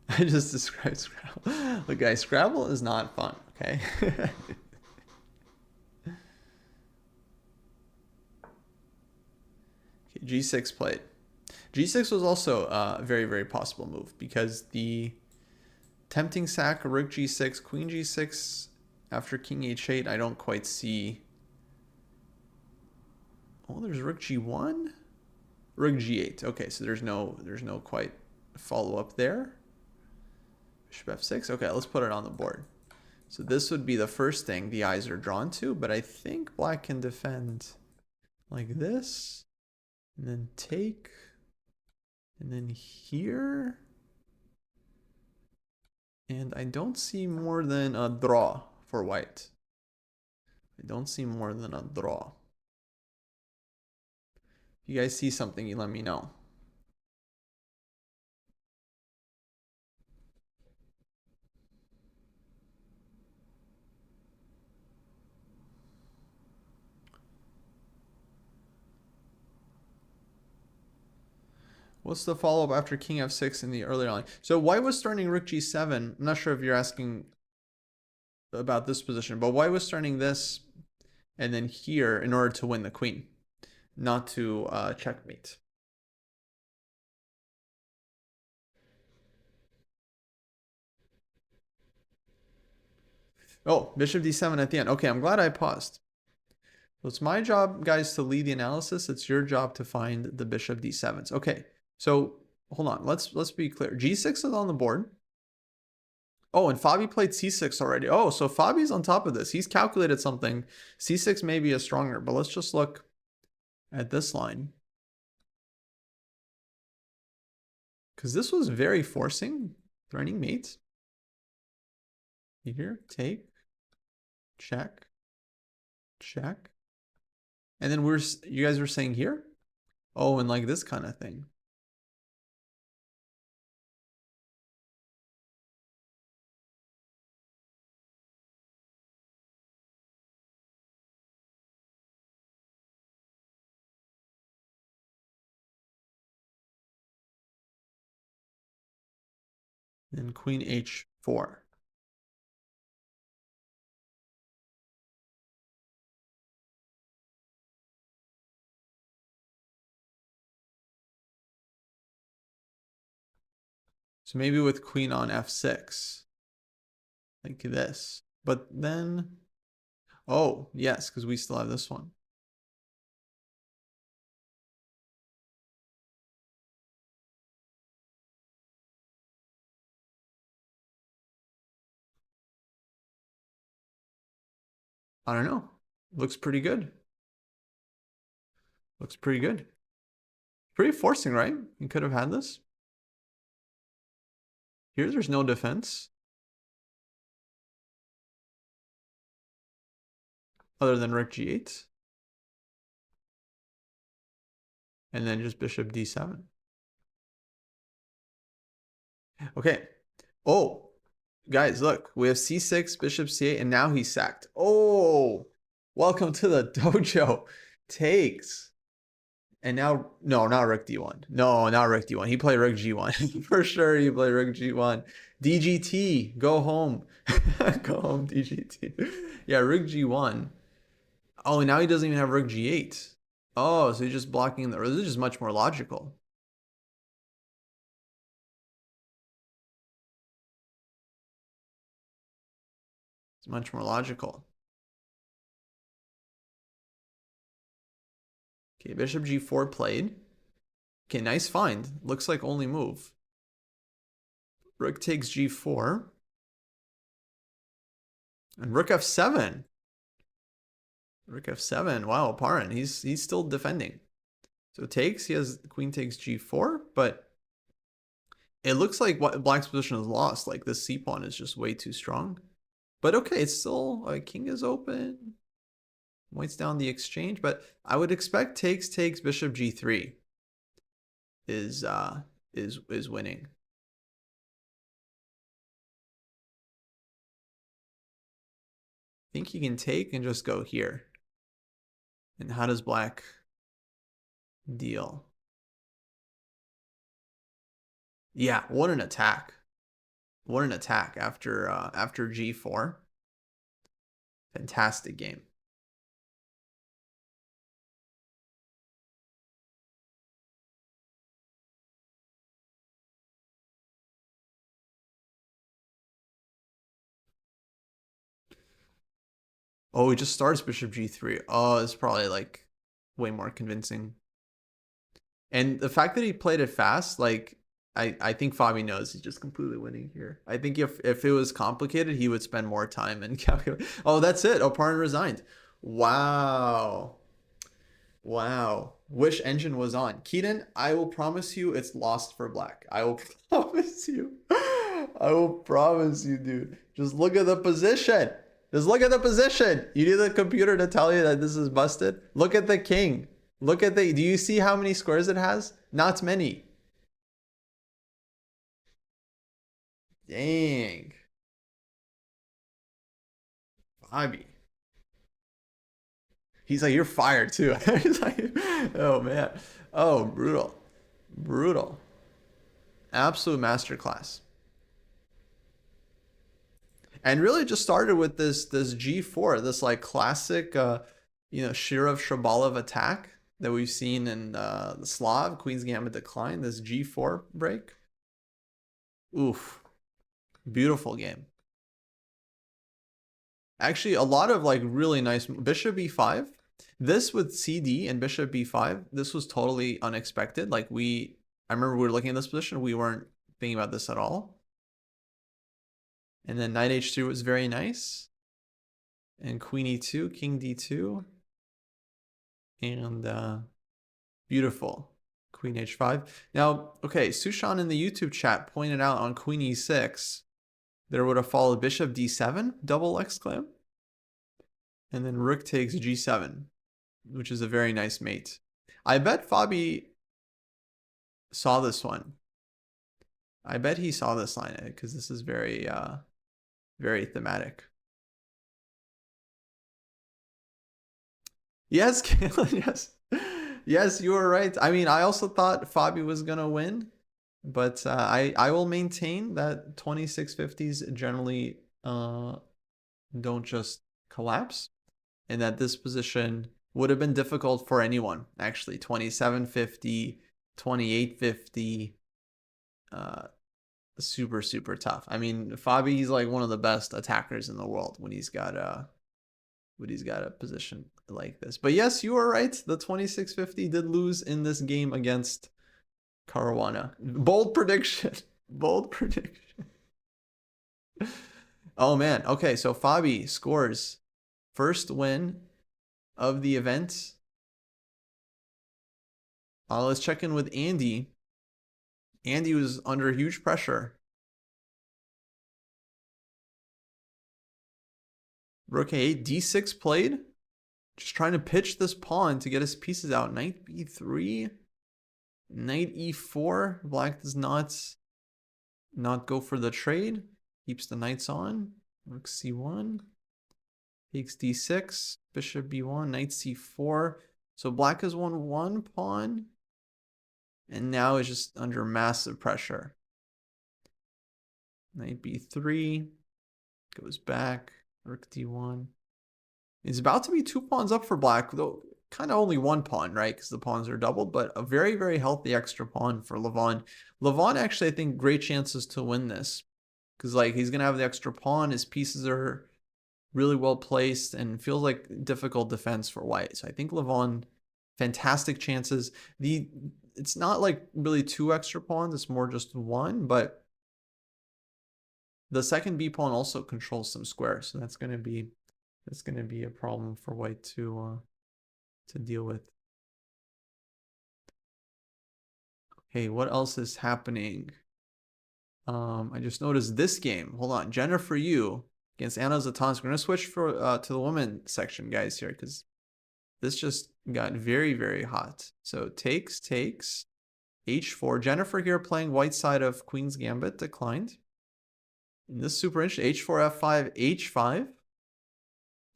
I just described Scrabble. Look, guys, Scrabble is not fun, okay? G6 played. G6 was also a very, very possible move because the tempting sack, rook G6, queen G6 after king H8, I don't quite see. Oh, there's rook G1, rook G8. Okay, so there's no quite follow up there. Bishop F6. Okay, let's put it on the board. So this would be the first thing the eyes are drawn to, but I think black can defend like this. And then take, and then here, and I don't see more than a draw for white. I don't see more than a draw. If you guys see something, you let me know. What's the follow-up after king f6 in the earlier line? So white was starting rook g7. I'm not sure if you're asking about this position, but white was starting this and then here in order to win the queen, not to checkmate. Oh, bishop d7 at the end. Okay, I'm glad I paused. So it's my job, guys, to lead the analysis. It's your job to find the bishop d7s. Okay, so hold on. Let's be clear. g6 is on the board. Oh, and Fabi played c6 already. Oh, so Fabi's on top of this. He's calculated something. c6 maybe is stronger, but let's just look at this line. Because this was very forcing. Threatening mate. Here, take, check, check. And then you guys were saying here? Oh, and like this kind of thing. Then queen h4. So maybe with queen on f6. Like this. But then, oh, yes, because we still have this one. I don't know. Looks pretty good. Looks pretty good. Pretty forcing, right? You could have had this. Here, there's no defense. Other than rook g8. And then just bishop d7. Okay. Oh, guys, look. We have c6, bishop c8, and now he's sacked. Oh, welcome to the dojo. Takes. And now, no, not rook d1. No, not rook d1. He played rook g1. For sure, he played rook g1. DGT, go home. Go home, DGT. Yeah, rook g1. Oh, and now he doesn't even have rook g8. Oh, so he's just blocking the... This is just much more logical. It's much more logical. Okay, bishop g4 played. Okay, nice find. Looks like only move. Rook takes g4. And rook f7. Rook f7. Wow, Paran. He's still defending. So takes. He has queen takes g4, but it looks like what black's position is lost. Like this c pawn is just way too strong. But okay, it's still king is open. White's down the exchange, but I would expect takes bishop g3 is winning. I think he can take and just go here. And how does black deal? Yeah, what an attack. What an attack after g4. Fantastic game. Oh, he just starts bishop g3. Oh, it's probably like way more convincing. And the fact that he played it fast, like I think Fabi knows he's just completely winning here. I think if it was complicated, he would spend more time and calculate. Oh, that's it. Oparin resigned. Wow. Wow. Wish engine was on. Keaton, I will promise you it's lost for black. I will promise you. I will promise you, dude. Just look at the position. Just look at the position. You need the computer to tell you that this is busted. Look at the king. Look at the... Do you see how many squares it has? Not many. Dang. Bobby. He's like, you're fired too. He's like, oh man. Oh, brutal. Brutal. Absolute masterclass. And really just started with this G4, this like classic Shirov Shabalov attack that we've seen in the Slav, Queen's Gambit Decline, this G4 break. Oof. Beautiful game. Actually, a lot of like really nice bishop e5. This with CD and bishop b5, this was totally unexpected. Like I remember we were looking at this position, we weren't thinking about this at all. And then knight h3 was very nice. And queen e2, king d2. And beautiful. Queen h5. Now, okay, Sushan in the YouTube chat pointed out on queen e6, there would have followed bishop d7, double exclam. And then rook takes g7, which is a very nice mate. I bet Fabi saw this one. I bet he saw this line because this is very, very thematic. Yes, Kaylin, yes. Yes, you were right. I mean, I also thought Fabi was going to win, but I will maintain that 2650s generally don't just collapse, and that this position would have been difficult for anyone, actually. 2750, 2850, super, super tough. I mean, Fabi, he's like one of the best attackers in the world when he's got a position like this. But yes, you are right. The 2650 did lose in this game against Caruana. Bold prediction. Bold prediction. Oh man. Okay, so Fabi scores first win of the event. Let's check in with Andy. Andy was under huge pressure. Rook a8, d6 played. Just trying to pitch this pawn to get his pieces out. Knight b3, knight e4. Black does not go for the trade. Keeps the knights on. Rook c1. Takes d6. Bishop b1. Knight c4. So black has won one pawn. And now is just under massive pressure. Knight b3. Goes back. Rook d1. It's about to be 2 pawns up for black, though kind of only 1 pawn, right? Because the pawns are doubled, but a very, very healthy extra pawn for Levon. Levon actually, I think, great chances to win this. Because like he's going to have the extra pawn. His pieces are really well placed and feels like difficult defense for white. So I think Levon, fantastic chances. It's not like really 2 extra pawns. It's more just 1, but the second B pawn also controls some squares. So that's going to be a problem for white to deal with. Okay, what else is happening? I just noticed this game. Hold on, Jennifer Yu against Anna Zatansk. We're gonna switch to the women section, guys, here, because this just got very, very hot. So takes h4. Jennifer here playing white side of Queen's Gambit, declined. And this is super interesting. h4, f5, h5.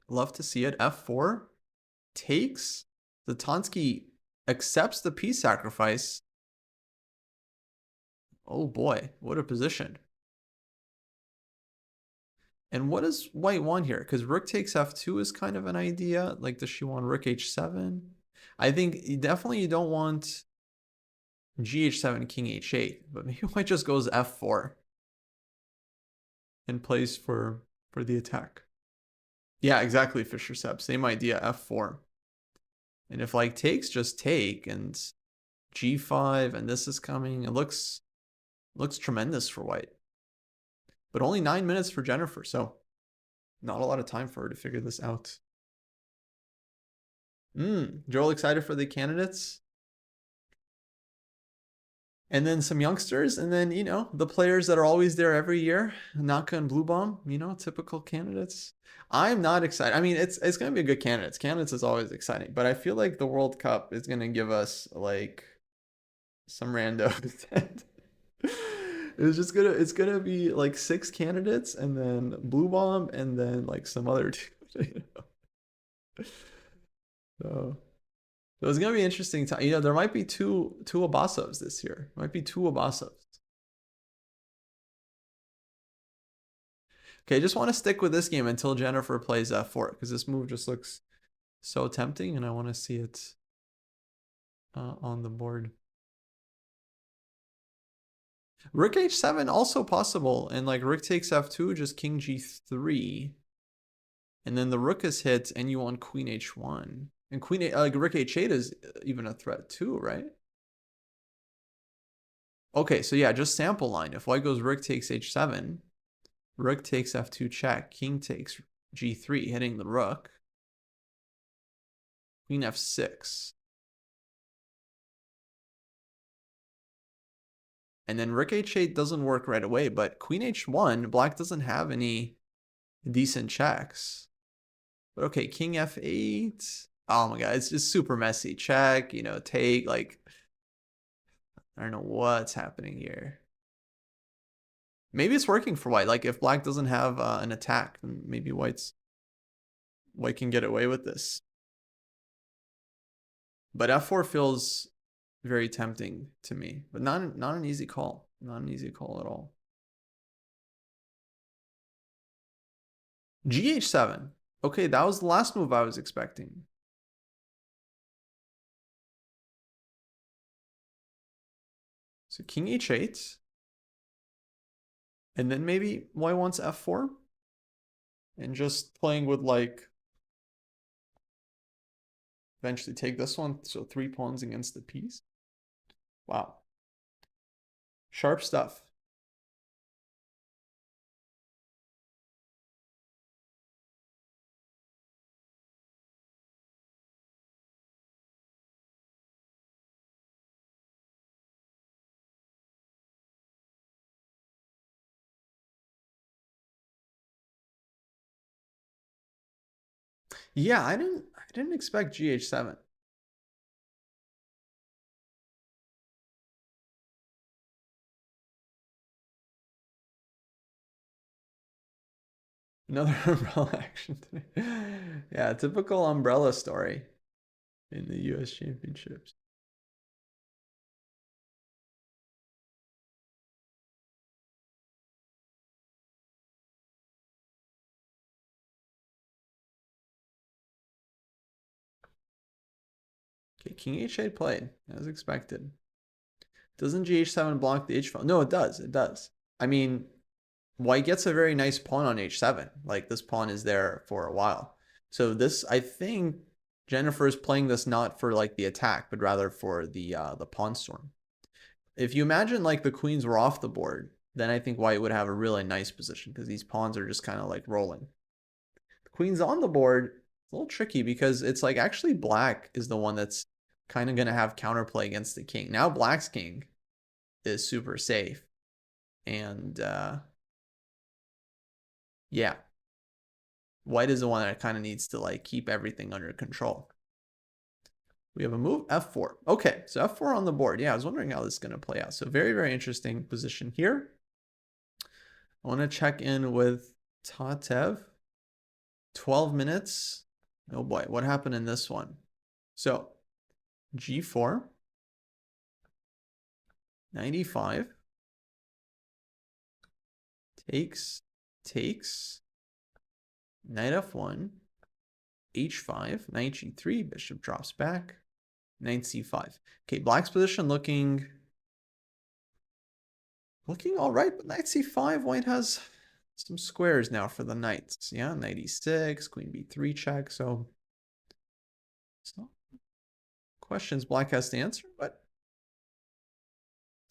Love to see it. f4 takes. Zatanski accepts the piece sacrifice. Oh boy, what a position. And what does white want here? Because rook takes f2 is kind of an idea. Like, does she want rook h7? I think definitely you don't want gh7, king h8. But maybe white just goes f4 and plays for the attack. Yeah, exactly, Fisher Seb. Same idea, f4. And if like takes, just take, and g5, and this is coming. It looks tremendous for white. But only 9 minutes for Jennifer, so not a lot of time for her to figure this out. Joel excited for the candidates. And then some youngsters, and then, you know, the players that are always there every year. Naka and Blue Bomb, you know, typical candidates. I'm not excited. I mean, it's going to be a good candidates. Candidates is always exciting, but I feel like the World Cup is going to give us like some randos. It's gonna be like 6 candidates and then Blue Bomb and then like some other two, you know? So it's gonna be interesting time. You know, there might be two Abasovs this year. Might be 2 Abasovs. Okay, I just want to stick with this game until Jennifer plays f4 because this move just looks so tempting and I want to see it on the board. Rook h7 also possible, and like rook takes f2, just king g3. And then the rook is hit, and you want queen h1. And rook h8 is even a threat too, right? Okay, so yeah, just sample line. If white goes rook takes h7, rook takes f2 check, king takes g3, hitting the rook, queen f6. And then rook h8 doesn't work right away, but queen h1, black doesn't have any decent checks. But okay, king f8. Oh my god, it's just super messy. Check, take, like, I don't know what's happening here. Maybe it's working for white. Like, if black doesn't have an attack, then maybe white can get away with this. But f4 feels very tempting to me, but not an easy call. Not an easy call at all. gh7. Okay, that was the last move I was expecting. So king h8. And then maybe white wants f4. And just playing with, like, eventually take this one. So 3 pawns against the piece. Wow. Sharp stuff. Yeah, I didn't expect gh7. Another umbrella action today. Yeah, typical umbrella story in the US Championships. Okay, king h8 played, as expected. Doesn't gh7 block the h file? No, it does. It does. I mean, white gets a very nice pawn on h7. Like, this pawn is there for a while. So this, I think Jennifer is playing this not for, like, the attack, but rather for the pawn storm. If you imagine, like, the queens were off the board, then I think white would have a really nice position because these pawns are just kind of like rolling. The queen's on the board. It's a little tricky because it's like actually black is the one that's kind of going to have counterplay against the king. Now black's king is super safe. And yeah, white is the one that kind of needs to, like, keep everything under control. We have a move, f4. Okay, so f4 on the board. Yeah, I was wondering how this is going to play out. So very, very interesting position here. I want to check in with Tatev. 12 minutes. Oh boy, what happened in this one? So g4, 95, takes, knight f1, h5, knight g3, bishop drops back, knight c5. Okay, black's position looking all right, but knight c5, white has some squares now for the knights. Yeah, knight e6, queen b3 check. So it's not questions black has to answer, but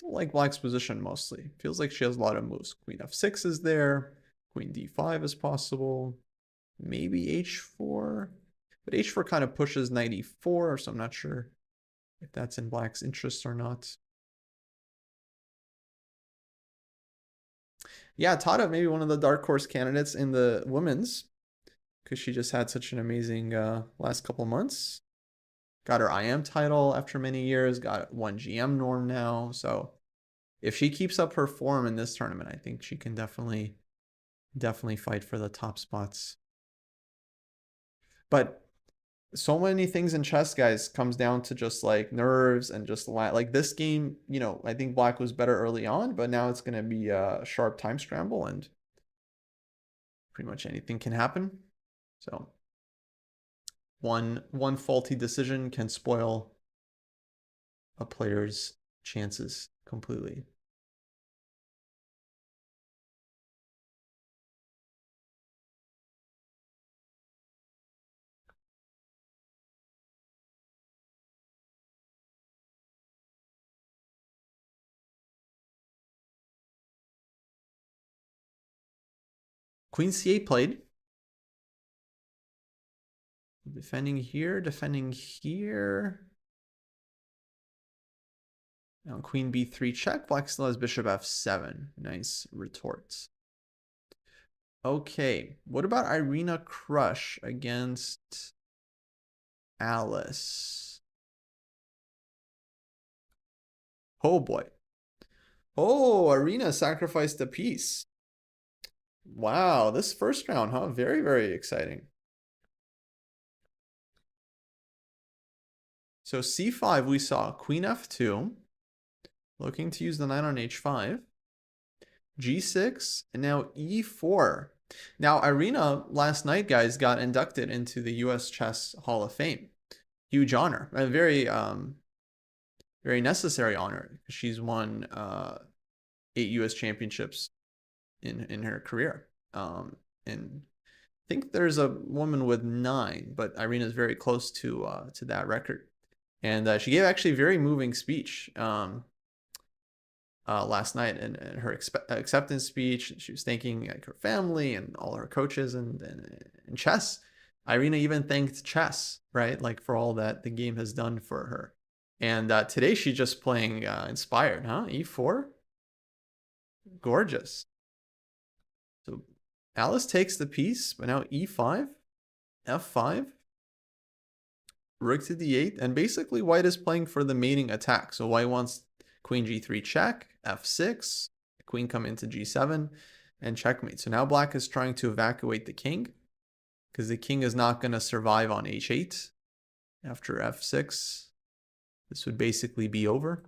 I like black's position mostly. Feels like she has a lot of moves. Queen f6 is there. Queen d5 is possible. Maybe h4. But h4 kind of pushes knight e4, so I'm not sure if that's in black's interest or not. Yeah, Tata, maybe one of the dark horse candidates in the women's, because she just had such an amazing last couple months. Got her IM title after many years, got 1 GM norm now. So if she keeps up her form in this tournament, I think she can definitely fight for the top spots. But so many things in chess, guys, comes down to just like nerves and just like this game, I think black was better early on, but now it's going to be a sharp time scramble and pretty much anything can happen. So one faulty decision can spoil a player's chances completely. Queen c8 played. Defending here, defending here. Now queen b3 check. Black still has bishop f7. Nice retorts. Okay, what about Irina Krush against Alice? Oh boy. Oh, Irina sacrificed a piece. Wow, this first round, huh? Very, very exciting. So c5 we saw queen f2, looking to use the knight on h5, g6, and now e4. Now Irina last night, guys, got inducted into the US Chess Hall of Fame. Huge honor, a very very necessary honor. She's won 8 US championships in her career. And I think there's a woman with 9, but Irina is very close to that record. And she gave actually a very moving speech last night in her acceptance speech. She was thanking like her family and all her coaches and chess. Irina even thanked chess, right? Like for all that the game has done for her. And today she's just playing inspired, huh? E4. Gorgeous. So Alice takes the piece, but now E5, F5, rook to D8, and basically white is playing for the mating attack. So white wants queen G3 check, F6, queen come into G7, and checkmate. So now black is trying to evacuate the king, because the king is not going to survive on H8 after F6. This would basically be over.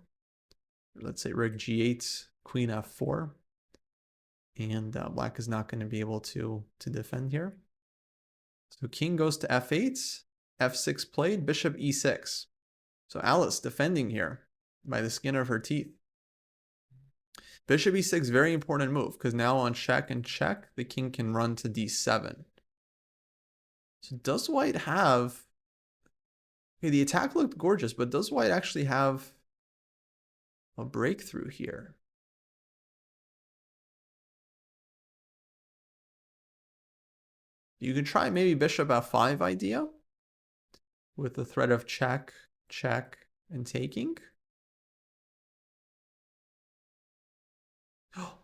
Let's say rook G8, queen F4. And black is not going to be able to defend here. So king goes to F8, F6 played, bishop E6. So Alice defending here by the skin of her teeth. Bishop E6, very important move, because now on check and check, the king can run to D7. So does white have... Okay, the attack looked gorgeous, but does white actually have a breakthrough here? You could try maybe bishop f5 idea with the threat of check, check, and taking.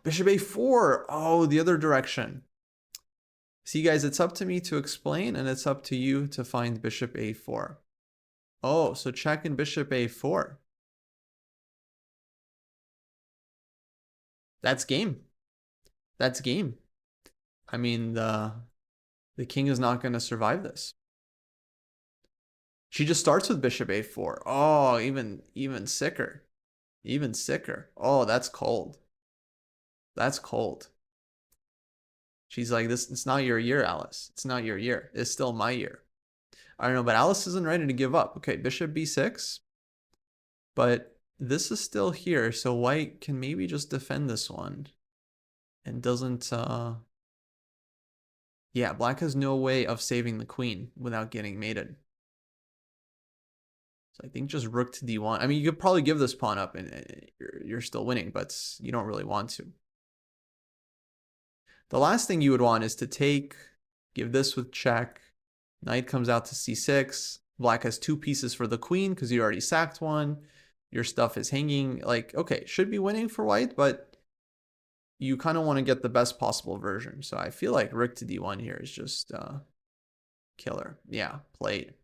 Bishop a4. Oh, the other direction. See, guys, it's up to me to explain, and it's up to you to find bishop a4. Oh, so check and bishop a4. That's game. That's game. I mean, the king is not going to survive this. She just starts with bishop a4. Oh, even sicker. Even sicker. Oh, that's cold. That's cold. She's like, this, it's not your year, Alice. It's not your year. It's still my year. I don't know, but Alice isn't ready to give up. Okay, bishop b6. But this is still here, so white can maybe just defend this one. And doesn't... Yeah, black has no way of saving the queen without getting mated. So I think just rook to d1. I mean, you could probably give this pawn up and you're still winning, but you don't really want to. The last thing you would want is to take, give this with check. Knight comes out to c6. Black has 2 pieces for the queen because you already sacked one. Your stuff is hanging. Like, okay, should be winning for white, but you kind of want to get the best possible version. So I feel like rook to d1 here is just killer. Yeah, played.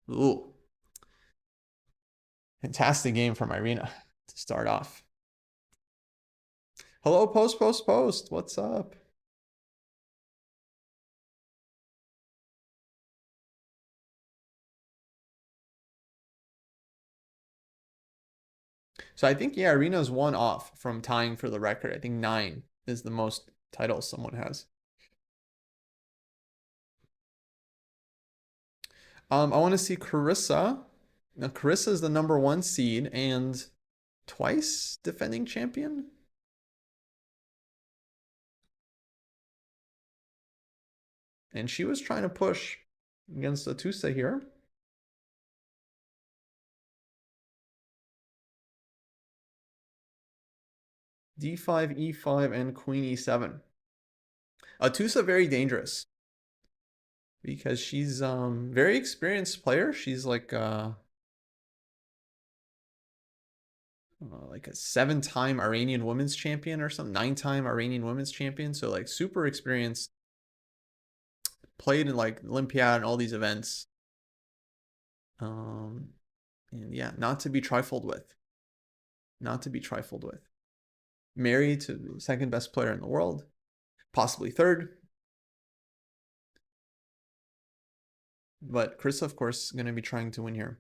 Ooh. Fantastic game from Irina to start off. Hello, post. What's up? So I think, yeah, Irina's 1 off from tying for the record. I think 9 is the most titles someone has. I want to see Carissa. Now, Carissa is the #1 seed and twice defending champion. And she was trying to push against Atusa here. D5, E5, and Queen E7. Tusa very dangerous because she's very experienced player. She's like a 7-time Iranian women's champion or something, 9-time Iranian women's champion. So like super experienced, played in like Olympiad and all these events. And yeah, not to be trifled with. Not to be trifled with. Married to the second best player in the world, possibly third. But Chris, of course, is going to be trying to win here.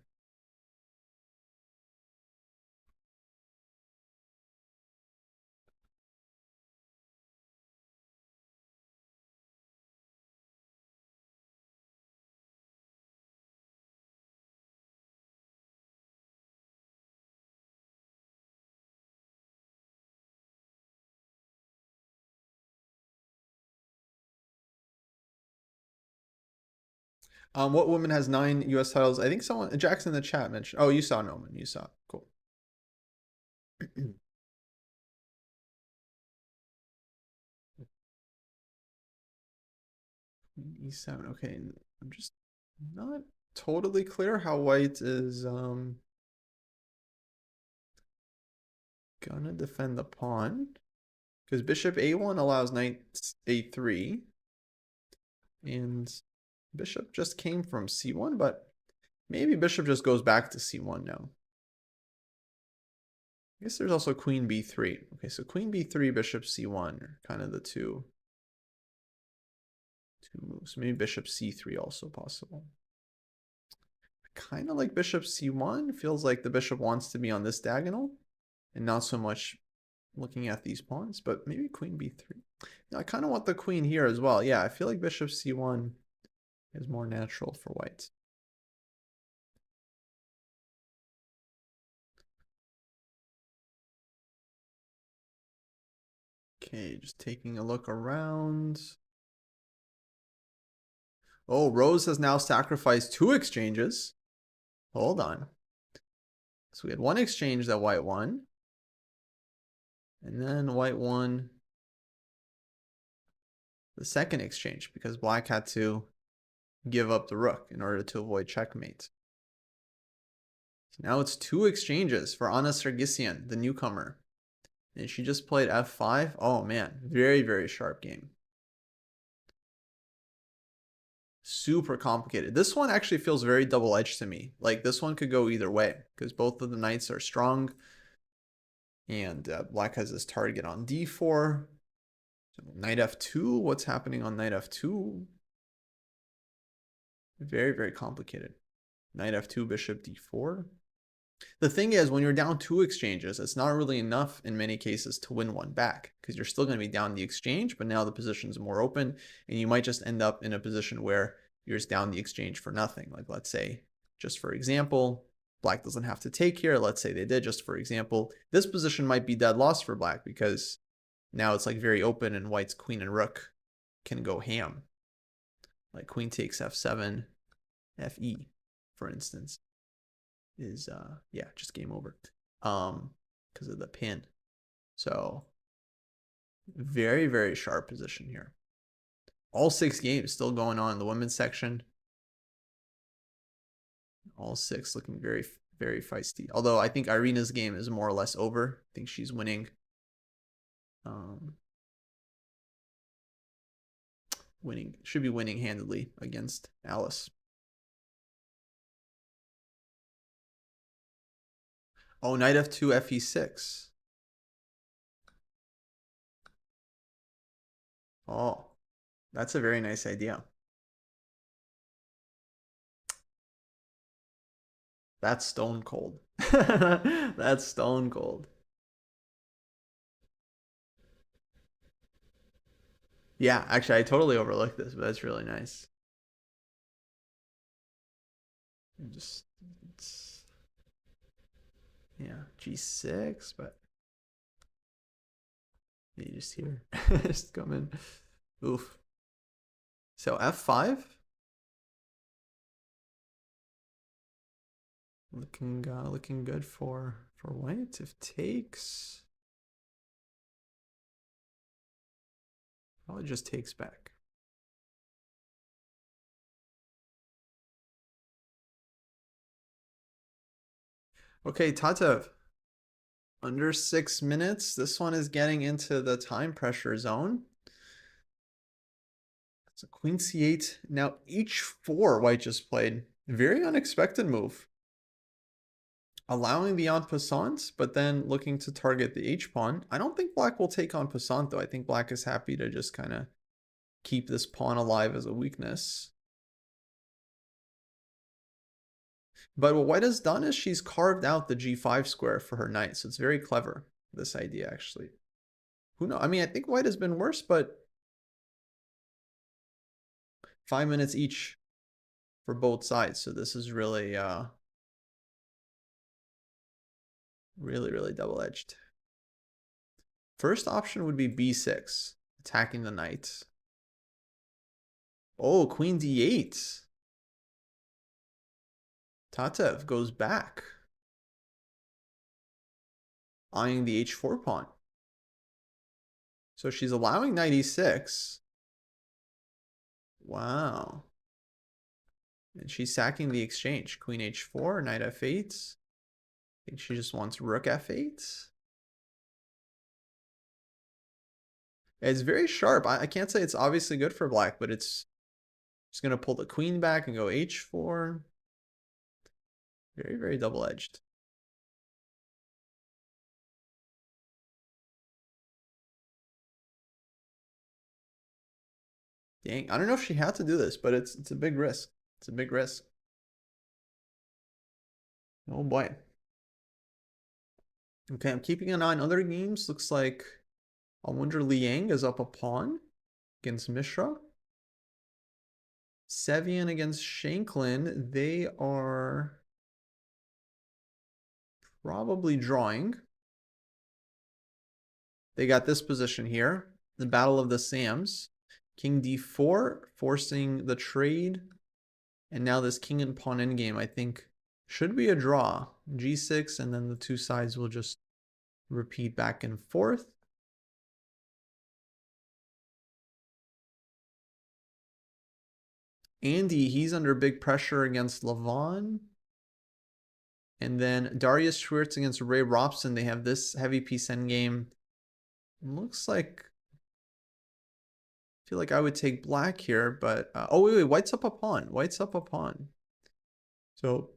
What woman has 9 U.S. titles? I think someone, Jackson in the chat mentioned. Oh, you saw Noman. You saw it. Cool. E7. Okay, I'm just not totally clear how white is gonna defend the pawn, because bishop A1 allows knight A3, and bishop just came from C1, but maybe bishop just goes back to C1 now. I guess there's also queen B3. Okay, so queen B3, bishop C1 are kind of the two moves. Maybe bishop C3 also possible. Kind of like bishop C1. Feels like the bishop wants to be on this diagonal and not so much looking at these pawns, but maybe queen B3. I kind of want the queen here as well. Yeah, I feel like bishop C1 is more natural for white. Okay, just taking a look around. Oh, Rose has now sacrificed 2 exchanges. Hold on. So we had 1 exchange that white won. And then white won the second exchange because black had to give up the rook in order to avoid checkmate. So now it's 2 exchanges for Anna Sargsyan, the newcomer. And she just played f5. Oh man, very, very sharp game. Super complicated. This one actually feels very double-edged to me. Like this one could go either way because both of the knights are strong. And black has this target on d4. So knight f2. What's happening on knight f2? Very, very complicated. Knight f2, bishop d4. The thing is, when you're down 2 exchanges, it's not really enough in many cases to win one back because you're still going to be down the exchange, but now the position's more open and you might just end up in a position where you're just down the exchange for nothing. Like let's say, just for example, black doesn't have to take here. Let's say they did, just for example. This position might be dead loss for black because now it's like very open and white's queen and rook can go ham. Like queen takes f7, fe, for instance, is yeah, just game over because of the pin. So very, very sharp position here. All 6 games still going on in the women's section. All 6 looking very, very feisty. Although I think Irina's game is more or less over. I think she's winning. Should be winning handedly against Alice. Oh, knight f2, fe6. Oh, that's a very nice idea. That's stone cold. That's stone cold. Yeah, actually, I totally overlooked this, but that's really nice. Just, yeah, g6, but you just here, just come in. Oof. So f5, looking good for white. If takes, Probably just takes back. Okay, Tatev. Under 6 minutes. This one is getting into the time pressure zone. So queen c8. Now h4 white just played. Very unexpected move. Allowing the en passant, but then looking to target the h-pawn. I don't think black will take en passant, though. I think black is happy to just kind of keep this pawn alive as a weakness. But what white has done is she's carved out the g5 square for her knight. So it's very clever, this idea, actually. Who knows? I mean, I think white has been worse, but 5 minutes each for both sides. So this is really, really double-edged. First option would be b6, attacking the knight. Oh, queen d8. Tatev goes back, eyeing the h4 pawn. So she's allowing knight e6. Wow. And she's sacking the exchange. Queen h4, knight f8. I think she just wants rook f8. It's very sharp. I can't say it's obviously good for black, but it's just going to pull the queen back and go h4. Very double-edged. Dang, I don't know if she had to do this, but it's a big risk. It's a big risk. Oh boy. Okay, I'm keeping an eye on other games. Looks like I wonder Liang is up a pawn against Mishra. Sevian against Shanklin. They are probably drawing. They got this position here. The Battle of the Sams. King d4, forcing the trade. And now this king and pawn endgame, I think, should be a draw. g6, and then the two sides will just repeat back and forth. Andy, he's under big pressure against Levon. And then Darius Schwartz against Ray Robson. They have this heavy piece endgame. Looks like, I feel like I would take black here, but oh wait, white's up a pawn. White's up a pawn. So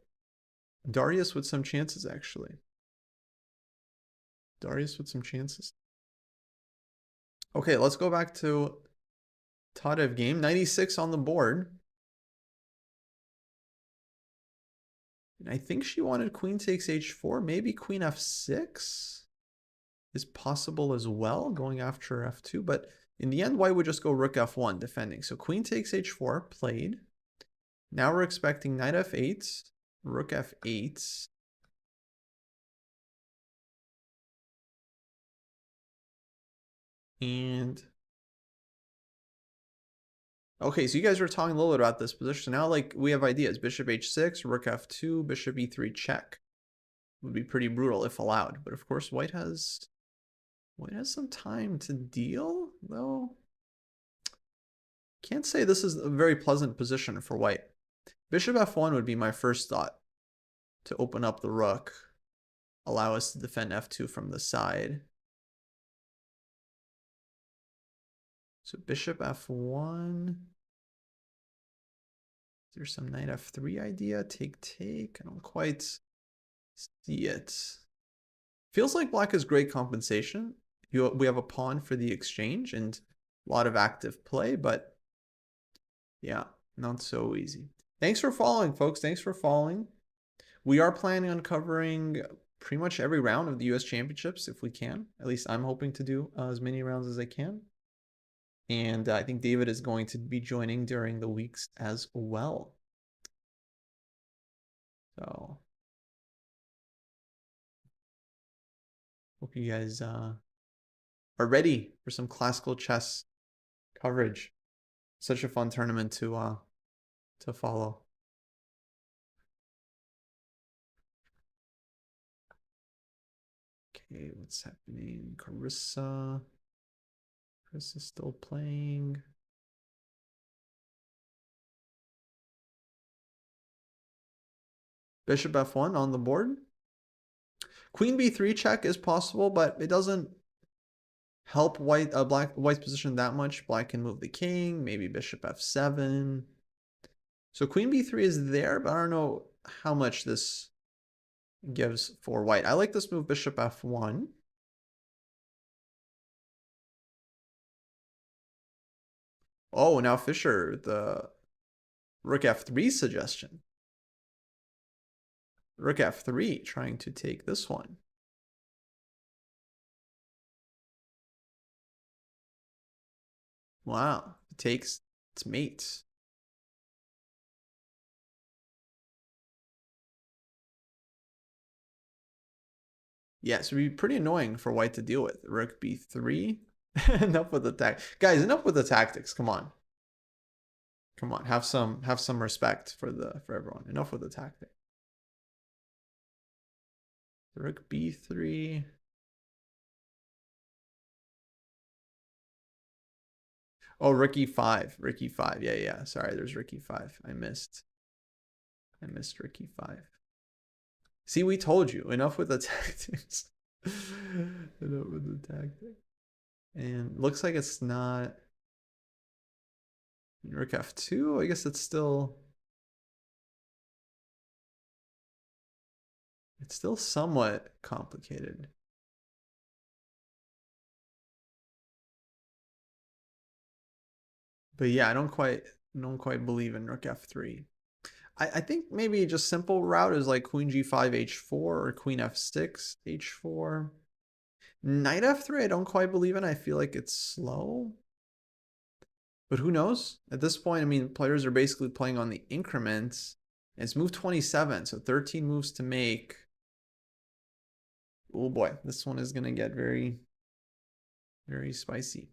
Darius with some chances, actually. Darius with some chances. Okay, let's go back to Tatev game. 96 on the board. And I think she wanted queen takes h4. Maybe queen f6 is possible as well, going after f2. But in the end, white would just go rook f1 defending. So queen takes h4 played. Now we're expecting knight f8, rook f8. And okay, so you guys were talking a little bit about this position. So now like we have ideas. Bishop h6, rook f2, bishop e3 check. Would be pretty brutal if allowed. But of course white has some time to deal, though. Can't say this is a very pleasant position for white. Bishop f1 would be my first thought, to open up the rook, allow us to defend f2 from the side. So bishop f1. Is there some knight f3 idea? Take. I don't quite see it. Feels like black is great compensation. We have a pawn for the exchange and a lot of active play, but yeah, not so easy. Thanks for following, folks. Thanks for following. We are planning on covering pretty much every round of the US Championships if we can. At least I'm hoping to do as many rounds as I can. And I think David is going to be joining during the weeks as well. So hope you guys are ready for some classical chess coverage. Such a fun tournament to follow. Okay, what's happening? Carissa. Chris is still playing. Bishop f1 on the board. Queen b3 check is possible, but it doesn't help white's position that much. Black can move the king, maybe bishop f7. So queen b3 is there, but I don't know how much this gives for white. I like this move bishop f1. Oh, now Fischer, the rook f3 suggestion. Rook f3 trying to take this one. Wow, it takes its mate. Yeah, so it'd be pretty annoying for white to deal with. Rook b3. Enough with the guys, enough with the tactics. Come on. Come on, have some respect for everyone. Enough with the tactic. Rook b3. Oh, rook e5. Rook e5. Yeah. Sorry, there's rook e5. I missed rook e5. See, we told you. Enough with the tactics. Enough with the tactics. And looks like it's not rook f2. I guess it's still somewhat complicated. But yeah, I don't quite believe in rook f3. I think maybe just simple route is like queen g5 h4 or queen f6 h4. Knight f3 I don't quite believe in. I feel like it's slow. But who knows? At this point, I mean, players are basically playing on the increments. It's move 27, so 13 moves to make. Oh boy, this one is going to get very, very spicy.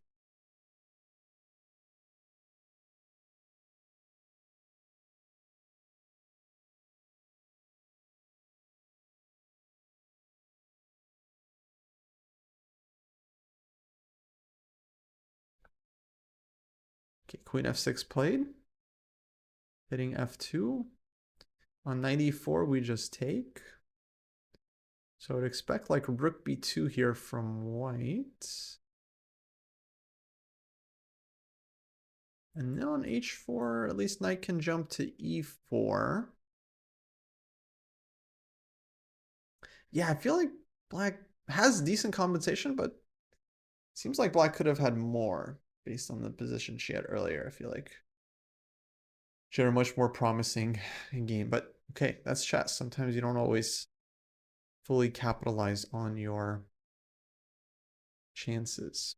Okay, queen f6 played. Hitting f2. On 94, we just take. So I'd expect like rook b2 here from white. And then on h4, at least knight can jump to e4. Yeah, I feel like black has decent compensation, but it seems like black could have had more based on the position she had earlier. I feel like she had a much more promising game. But okay, that's chess. Sometimes you don't always fully capitalize on your chances.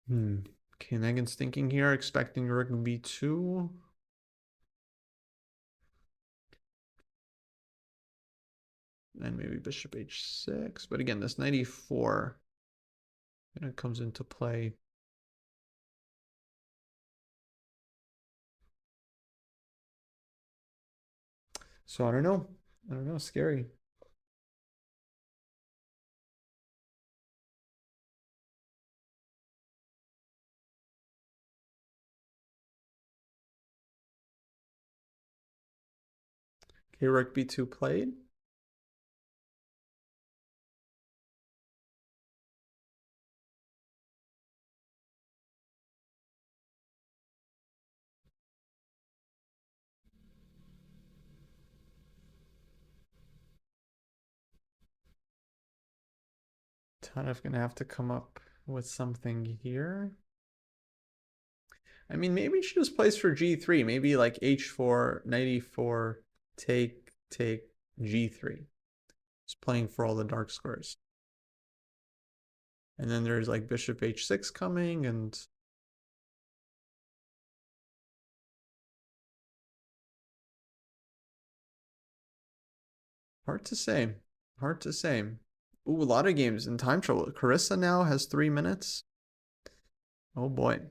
Okay, Megan's thinking here, expecting rook b2. And maybe bishop h6. But again, this knight e4 kind of comes into play. So I don't know. Scary. Okay, rook b2 played. Tanev gonna have to come up with something here. I mean, maybe she just plays for g3. Maybe like h4, knight e4, take, g3. Just playing for all the dark squares. And then there's like bishop h6 coming and hard to say. Hard to say. Ooh, a lot of games in time trouble. Carissa now has 3 minutes. Oh boy.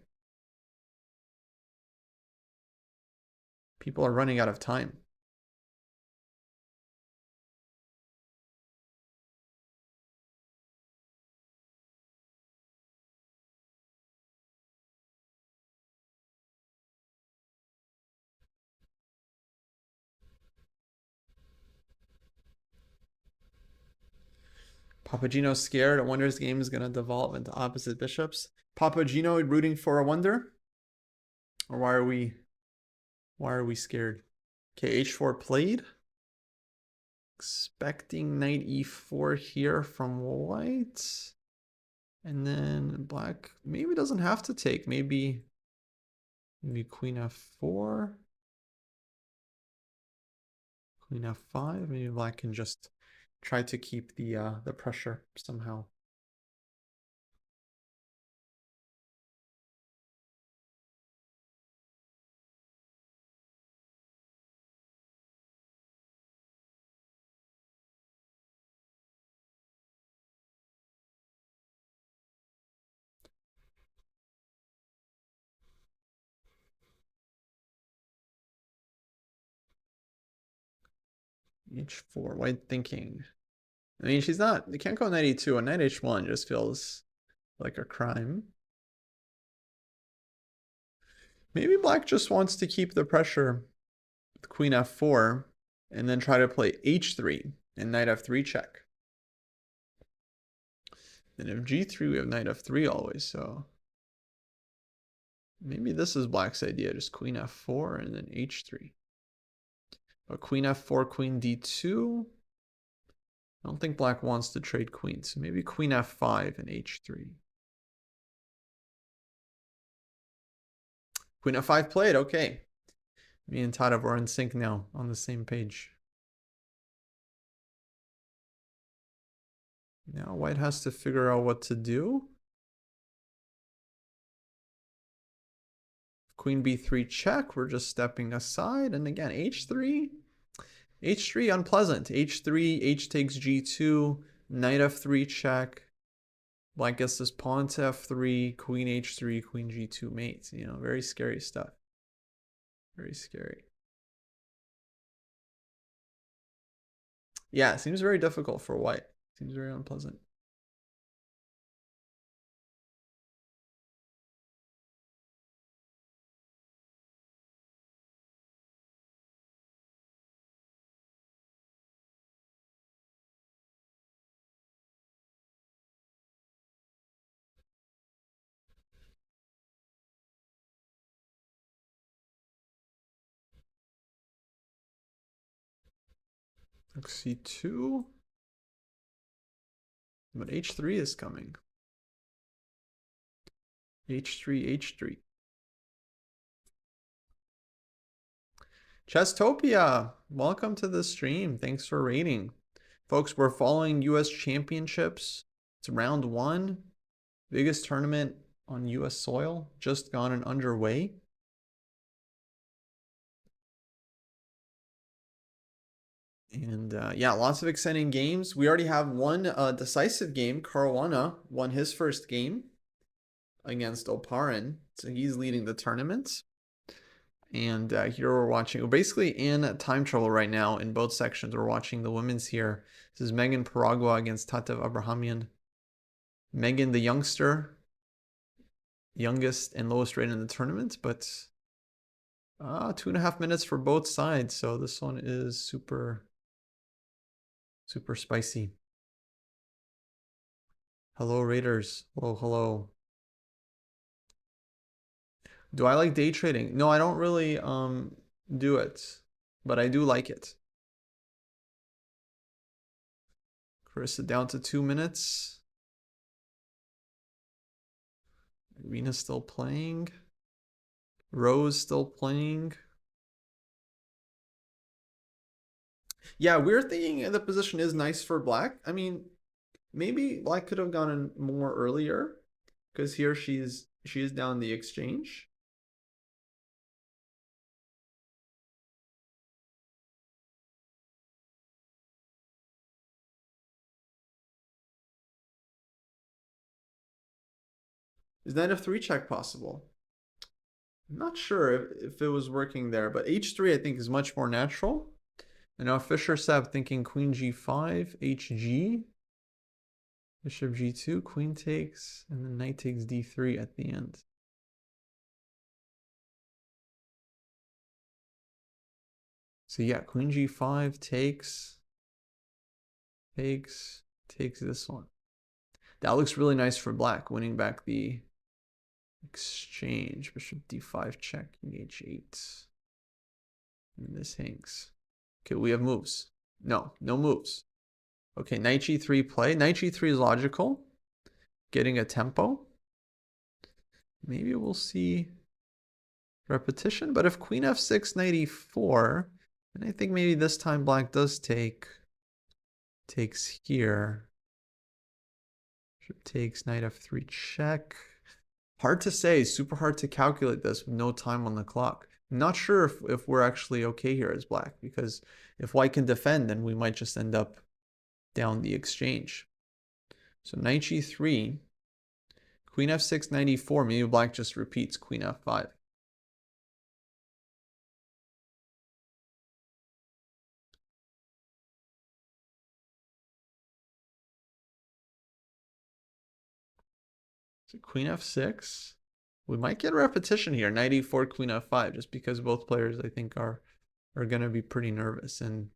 People are running out of time. Papagino's scared. I wonder his game is going to devolve into opposite bishops. Papagino rooting for a wonder? Or why are we scared? Okay, h4 played. Expecting knight e4 here from white. And then black maybe doesn't have to take. Maybe queen f4. Queen f5. Maybe black can just try to keep the pressure somehow. h4, white thinking. I mean, she's not, you can't go knight e2, and knight h1 just feels like a crime. Maybe black just wants to keep the pressure with queen f4 and then try to play h3 and knight f3 check. Then if g3, we have knight f3 always, so maybe this is black's idea, just queen f4 and then h3. But queen f4, queen d2. I don't think black wants to trade queens, so maybe queen f5 and h3. Queen f5 played, okay. Me and Tadev are in sync now, on the same page. Now white has to figure out what to do. Queen b3 check, we're just stepping aside. And again, h3. h3 unpleasant. h3, h takes g2, knight f3 check. Black gets this pawn to f3, queen h3, queen g2 mates. You know, very scary stuff. Very scary. Yeah, it seems very difficult for white. Seems very unpleasant. c2. But h3 is coming. h3, h3. Chesstopia, welcome to the stream. Thanks for rating. Folks, we're following U.S. Championships. It's round 1. Biggest tournament on U.S. soil. Just gone and underway. And yeah, lots of exciting games. We already have one decisive game. Caruana won his first game against Oparin. So he's leading the tournament. And here we're watching, we're basically in time trouble right now in both sections. We're watching the women's here. This is Megan Paragua against Tatev Abrahamian. Megan, the youngster, youngest and lowest rate in the tournament, but 2.5 minutes for both sides. So this one is super spicy. Hello, Raiders. Hello. Do I like day trading? No, I don't really do it, but I do like it. Carissa down to 2 minutes. Irina's still playing. Rose still playing. Yeah, we're thinking the position is nice for black. I mean, maybe black could have gone in more earlier, because here she is down the exchange. Is knight f3 check possible? I'm not sure if it was working there, but h3 I think is much more natural. And now Fischer Seb thinking queen g5, hg, bishop g2, queen takes, and then knight takes d3 at the end. So yeah, queen g5 takes, takes this one. That looks really nice for black, winning back the exchange. Bishop d5 check, king h8. And this hangs. Okay, we have moves. No moves. Okay, knight g3 play. Knight g3 is logical. Getting a tempo. Maybe we'll see repetition, but if queen f6, knight e4, and I think maybe this time black does takes here. Bishop takes, knight f3 check. Hard to say, super hard to calculate this with no time on the clock. I'm not sure if we're actually okay here as black, because if white can defend, then we might just end up down the exchange. So knight g3, queen f6, knight e4, maybe black just repeats queen f5. So queen f6. We might get a repetition here, knight e4, queen f5, just because both players, I think, are going to be pretty nervous. And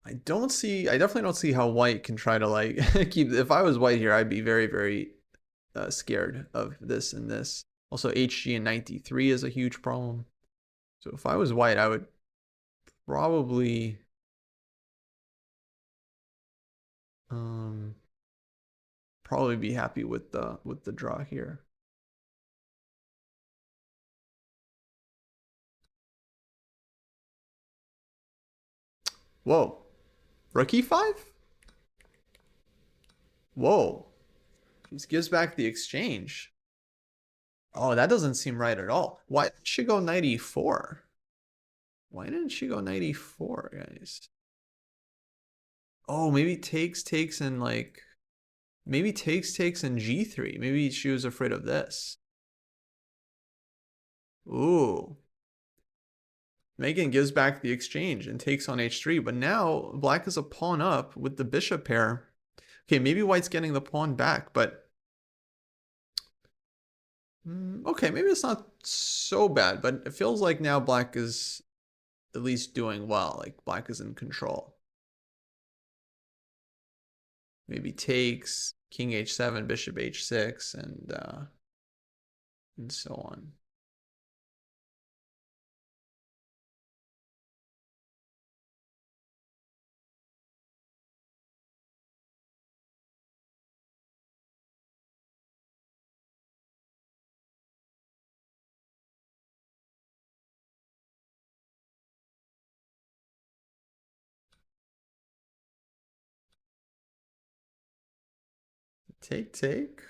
I definitely don't see how white can try to like keep, if I was white here, I'd be very, very scared of this and this. Also, hg and knight d3 is a huge problem. So if I was white, I would probably be happy with the draw here. Whoa. Rook e5? Whoa. This gives back the exchange. Oh, that doesn't seem right at all. Why didn't she go knight e4? Why didn't she go knight e4, guys? Oh, maybe takes and like... Maybe takes and g3. Maybe she was afraid of this. Ooh. Megan gives back the exchange and takes on h3, but now black is a pawn up with the bishop pair. Okay, maybe white's getting the pawn back, but... Okay, maybe it's not so bad, but it feels like now black is at least doing well. Like black is in control. Maybe takes, king h7, bishop h6, and so on. Take.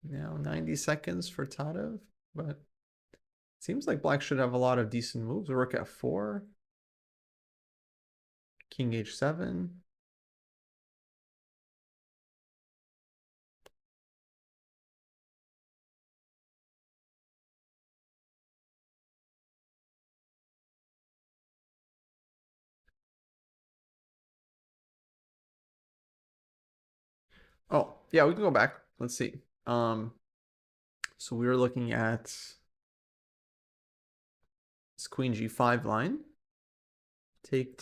Now 90 seconds for Tadev, but seems like black should have a lot of decent moves. Rook f4, king h7. Oh, yeah, we can go back. Let's see. So we were looking at this queen g5 line. Take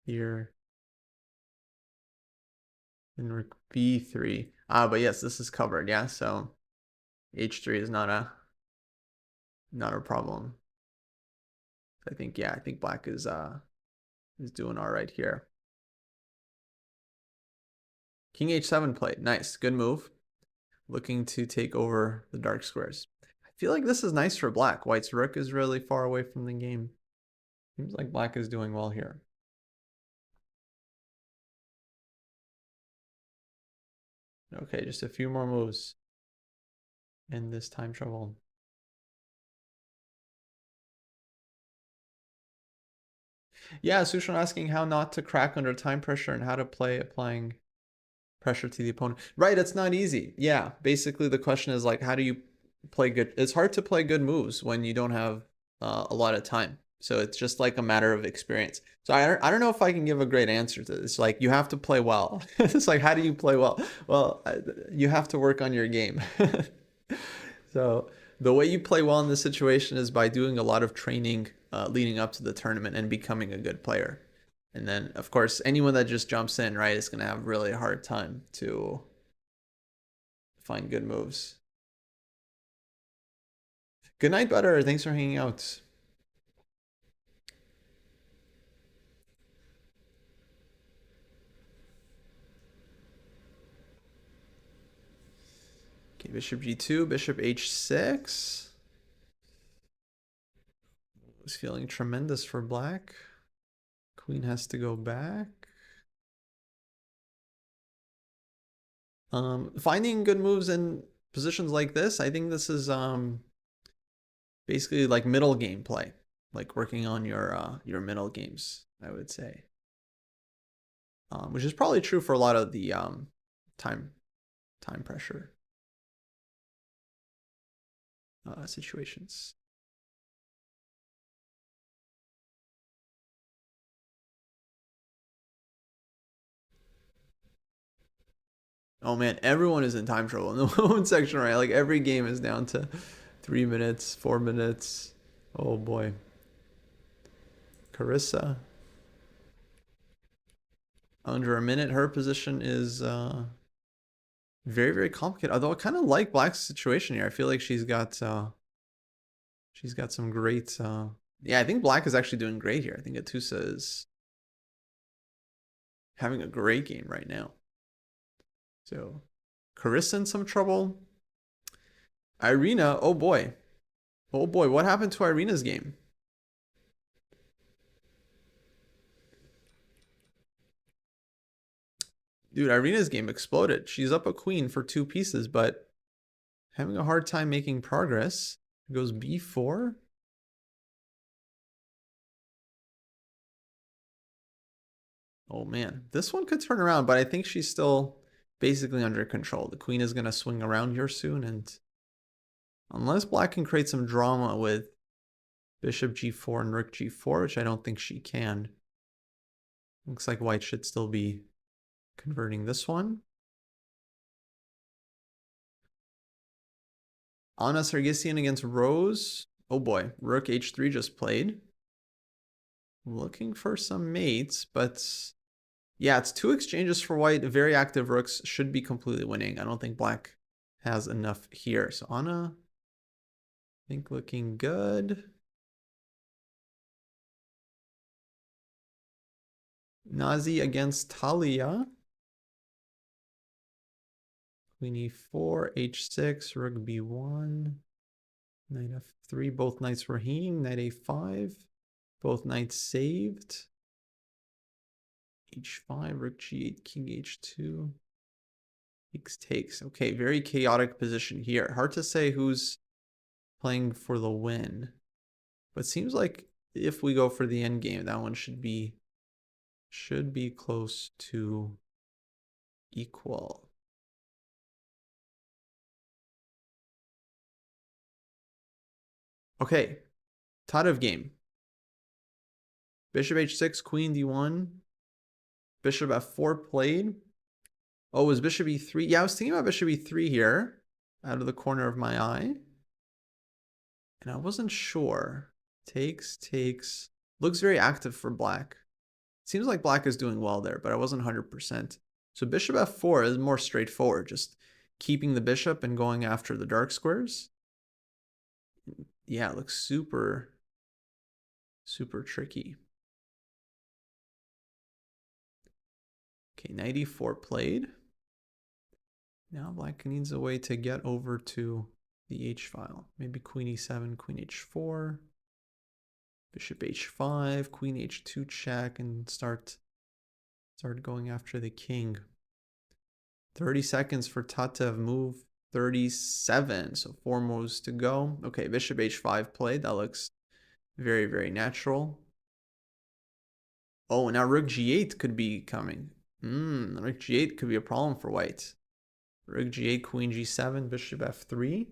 here. And rook b3. But yes, this is covered, yeah. So h3 is not a problem. I think black is doing all right here. King h7 played. Nice, good move. Looking to take over the dark squares. I feel like this is nice for black. White's rook is really far away from the game. Seems like black is doing well here. Okay, just a few more moves. End this time trouble. Yeah, Sushan asking how not to crack under time pressure and how to play applying pressure to the opponent. Right, it's not easy. Yeah, basically the question is like, how do you play good? It's hard to play good moves when you don't have a lot of time. So it's just like a matter of experience. So I don't know if I can give a great answer to this. Like you have to play well. It's like, how do you play well? Well, you have to work on your game. So the way you play well in this situation is by doing a lot of training leading up to the tournament and becoming a good player. And then, of course, anyone that just jumps in, right, is going to have really a hard time to find good moves. Good night, Butter. Thanks for hanging out. Okay, bishop g2, bishop h6. Was feeling tremendous for black. Queen has to go back. Finding good moves in positions like this, I think this is basically like middle game play, like working on your middle games, I would say, which is probably true for a lot of the time pressure situations. Oh man, everyone is in time trouble in the women's section, right? Like every game is down to 3 minutes, 4 minutes. Oh boy. Carissa. Under a minute. Her position is very, very complicated. Although I kind of like Black's situation here. I feel like she's got some great yeah, I think Black is actually doing great here. I think Atusa is having a great game right now. So Carissa in some trouble. Irina, oh boy. Oh boy, what happened to Irina's game? Dude, Irina's game exploded. She's up a queen for 2 pieces, but having a hard time making progress. It goes b4. Oh man, this one could turn around, but I think she's still basically under control. The queen is going to swing around here soon, and unless black can create some drama with bishop g4 and rook g4, which I don't think she can, looks like white should still be converting this one. Anna Sargsyan against Rose. Oh boy, rook h3 just played. Looking for some mates, but yeah, it's 2 exchanges for white. Very active rooks should be completely winning. I don't think black has enough here. So Anna, I think looking good. Nazi against Talia. Queen e4, h6, rook b1, knight f3. Both knights were hanging. Knight a5. Both knights saved. h5, rook g8, king h2. Takes. Okay, very chaotic position here. Hard to say who's playing for the win. But seems like if we go for the end game, that one should be close to equal. Okay, Tadev game. Bishop h6, queen d1. Bishop f4 played. Oh, was bishop e3? Yeah, I was thinking about bishop e3 here, out of the corner of my eye. And I wasn't sure. Takes. Looks very active for black. Seems like black is doing well there, but I wasn't 100%. So bishop f4 is more straightforward, just keeping the bishop and going after the dark squares. Yeah, it looks super, super tricky. Okay, knight e4 played. Now black needs a way to get over to the h file. Maybe queen e7, queen h4, bishop h5, queen h2 check, and start going after the king. 30 seconds for Tatev move. 37, so 4 moves to go. Okay, bishop h5 played. That looks very, very natural. Oh, now rook g8 could be coming. Rook g8 could be a problem for white. Rook g8, queen g7, bishop f3.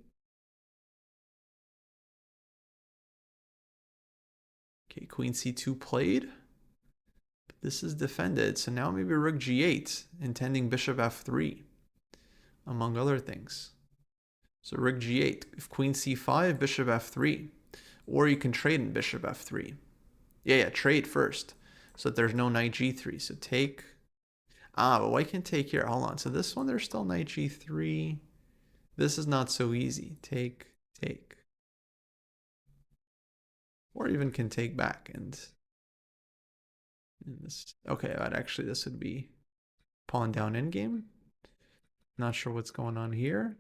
Okay, queen c2 played. This is defended, so now maybe rook g8, intending bishop f3, among other things. So rook g8, if queen c5, bishop f3. Or you can trade in bishop f3. Yeah, trade first, so that there's no knight g3. So take, but white can take here. Hold on, so this one, there's still knight g3. This is not so easy. Take. Or even can take back and this. Okay, but actually this would be pawn down endgame. Not sure what's going on here.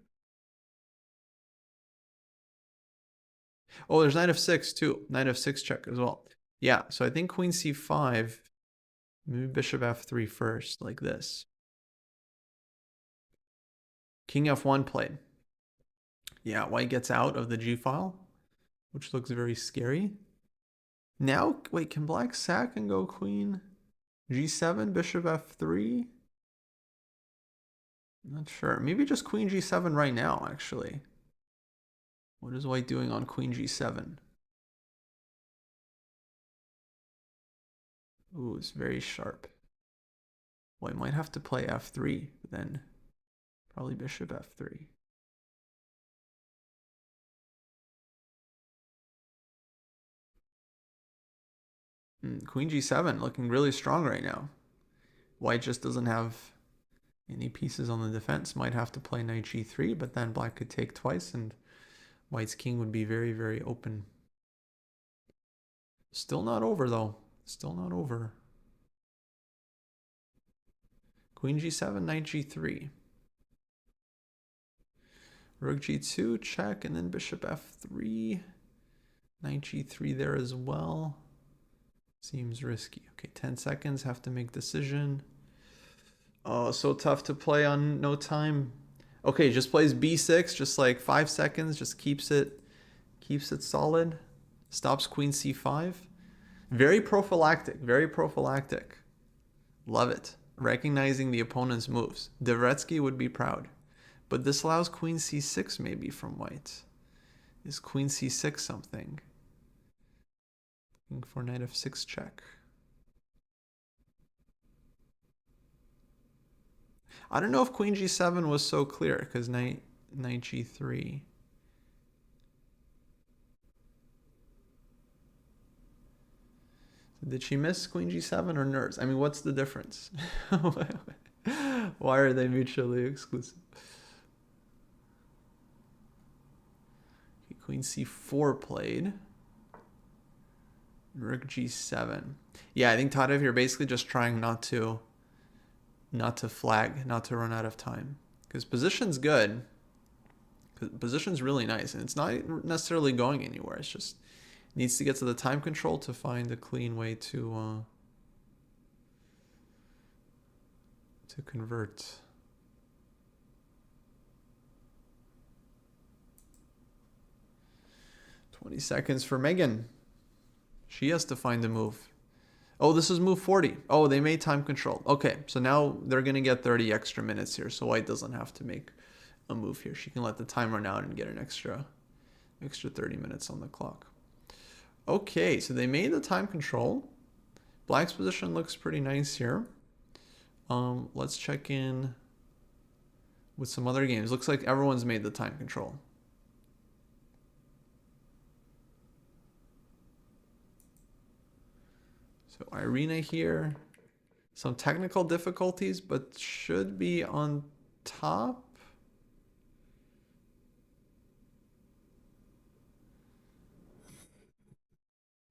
Oh, there's knight f6 too. Knight f6 check as well. Yeah, so I think queen c5, maybe bishop f3 first, like this. King f1 played. Yeah, white gets out of the g file, which looks very scary. Now, wait, can black sack and go queen g7, bishop f3? Not sure. Maybe just queen g7 right now, actually. What is white doing on queen g7? Ooh, it's very sharp. White might have to play f3, but then probably bishop f3. Queen g7 looking really strong right now. White just doesn't have any pieces on the defense. Might have to play knight g3, but then black could take twice and white's king would be very, very open. Still not over though. Still not over. Queen g7, knight g3. Rook g2, check, and then bishop f3. Knight g3 there as well. Seems risky. Okay, 10 seconds, have to make decision. Oh, so tough to play on no time. Okay, just plays b6, just like 5 seconds, just keeps it solid. Stops queen c5. Very prophylactic, very prophylactic. Love it. Recognizing the opponent's moves. Dvoretsky would be proud. But this allows queen c6 maybe from white. Is queen c6 something? Looking for knight f6 check. I don't know if queen g7 was so clear because knight g3. Did she miss queen g7 or nurse? I mean, what's the difference? Why are they mutually exclusive? Okay, queen c4 played. Rook g7. Yeah, I think Tadev, you're basically just trying not to flag, not to run out of time. Because position's good. Position's really nice, and it's not necessarily going anywhere. It's just needs to get to the time control to find a clean way to convert. "20 seconds for Megan. She has to find a move. Oh, this is move 40. Oh, they made time control. Okay, so now they're going to get 30 extra minutes here, so white doesn't have to make a move here. She can let the time run out and get an extra 30 minutes on the clock. Okay, so they made the time control. Black's position looks pretty nice here. Let's check in with some other games. Looks like everyone's made the time control. So Irina here, some technical difficulties, but should be on top.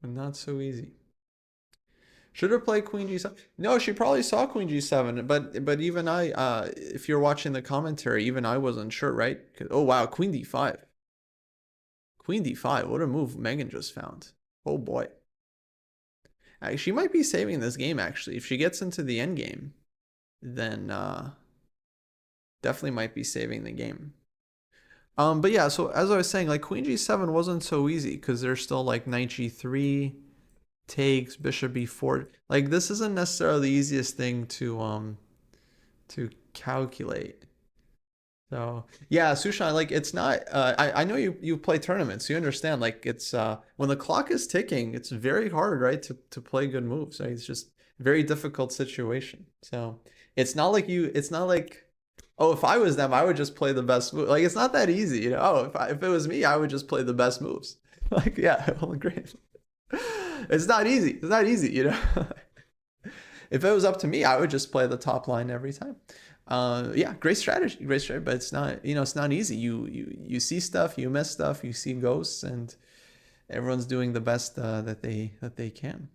But not so easy. Should have played queen g7. No, she probably saw queen g7, but even I, if you're watching the commentary, even I wasn't sure, right? Oh wow, queen d5. Queen d5, what a move Megan just found. Oh boy. She might be saving this game, actually. If she gets into the end game, then definitely might be saving the game. But yeah, so as I was saying, like queen g7 wasn't so easy because there's still like knight g3, takes, bishop b4. Like this isn't necessarily the easiest thing to calculate. So yeah, Sushan, like it's not. I know you play tournaments, so you understand. Like it's when the clock is ticking, it's very hard, right, to play good moves. Right, it's just a very difficult situation. So it's not like you. It's not like, oh, if I was them, I would just play the best move. Like it's not that easy, you know. Oh, if it was me, I would just play the best moves. Like yeah, I will agree. It's not easy. It's not easy, you know. If it was up to me, I would just play the top line every time. Yeah, great strategy. But it's not, you know, it's not easy. You see stuff, you miss stuff, you see ghosts, and everyone's doing the best that they can.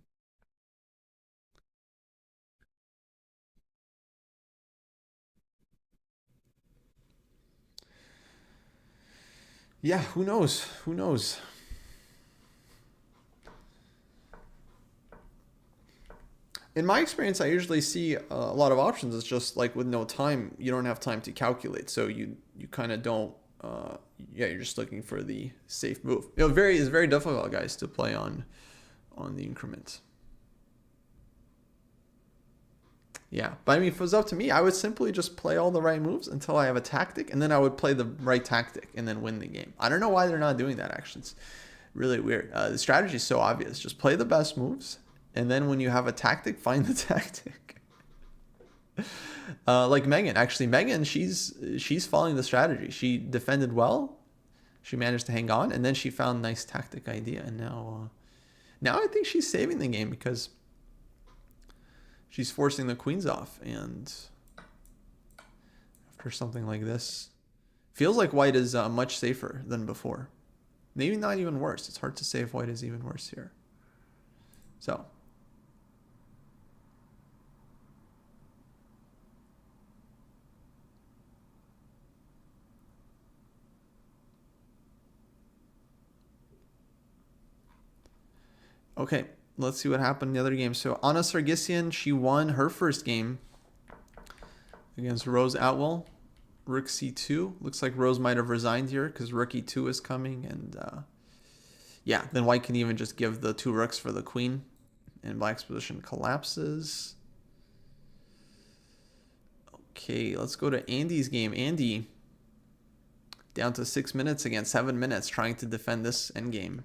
Yeah, who knows? Who knows? In my experience, I usually see a lot of options. It's just like with no time, you don't have time to calculate, so you kind of don't. Yeah, you're just looking for the safe move. You know, it's very difficult, guys, to play on the increment. Yeah, but I mean, if it was up to me, I would simply just play all the right moves until I have a tactic, and then I would play the right tactic and then win the game. I don't know why they're not doing that. Actually, it's really weird. The strategy is so obvious. Just play the best moves, and then when you have a tactic, find the tactic. Like Megan, actually, Megan, she's following the strategy. She defended well. She managed to hang on, and then she found a nice tactic idea, and now I think she's saving the game because she's forcing the queens off, and after something like this, feels like white is much safer than before. Maybe not even worse. It's hard to say if white is even worse here. So okay, let's see what happened in the other game. So Anna Sargsyan, she won her first game against Rose Atwell. Rook c2. Looks like Rose might have resigned here because rook e2 is coming, and yeah, then white can even just give the two rooks for the queen, and black's position collapses. Okay, let's go to Andy's game. Andy down to 6 minutes against 7 minutes trying to defend this endgame,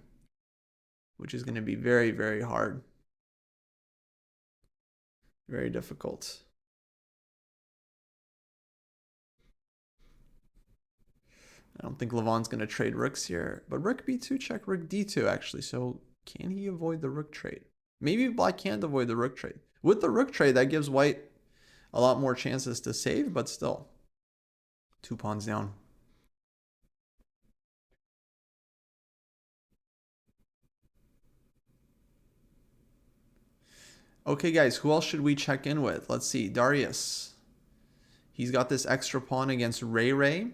which is going to be very, very hard. Very difficult. I don't think Levon's going to trade rooks here, but rook b2 check rook d2 actually. So can he avoid the rook trade? Maybe black can't avoid the rook trade. With the rook trade, that gives white a lot more chances to save, but still 2 pawns down. Okay, guys, who else should we check in with? Let's see. Darius. He's got this extra pawn against Ray Ray.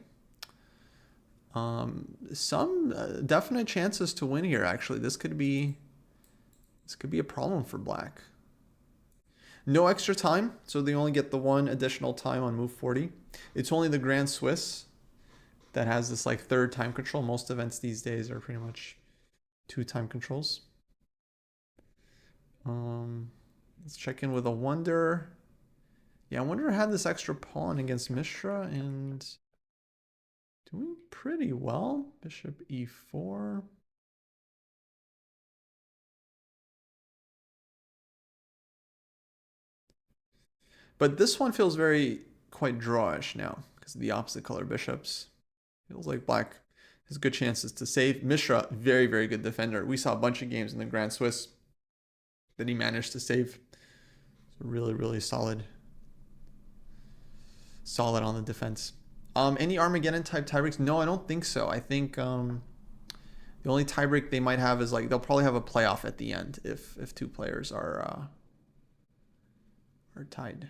Some definite chances to win here, actually. This could be a problem for black. No extra time, so they only get the one additional time on move 40. It's only the Grand Swiss that has this like third time control. Most events these days are pretty much 2 time controls. Let's check in with a Wonder. Yeah, I Wonder had this extra pawn against Mishra and doing pretty well. Bishop e4. But this one feels very quite drawish now because of the opposite color bishops. Feels like black has good chances to save. Mishra, very, very good defender. We saw a bunch of games in the Grand Swiss that he managed to save. So really, really solid. Solid on the defense. Any Armageddon type tiebreaks? No, I don't think so. I think the only tiebreak they might have is like they'll probably have a playoff at the end if 2 players are tied.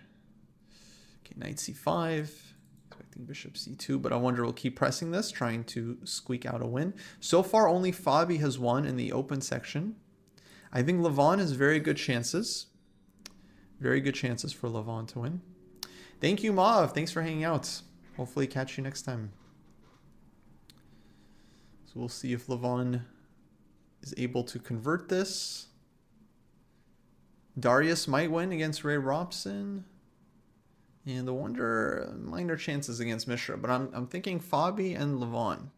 Okay, knight c5, expecting bishop c2, but I wonder we'll keep pressing this, trying to squeak out a win. So far, only Fabi has won in the open section. I think Levon has very good chances. Very good chances for Levon to win. Thank you, Mav. Thanks for hanging out. Hopefully catch you next time. So we'll see if Levon is able to convert this. Darius might win against Ray Robson. And the Wonder, minor chances against Mishra, but I'm thinking Fabi and Levon,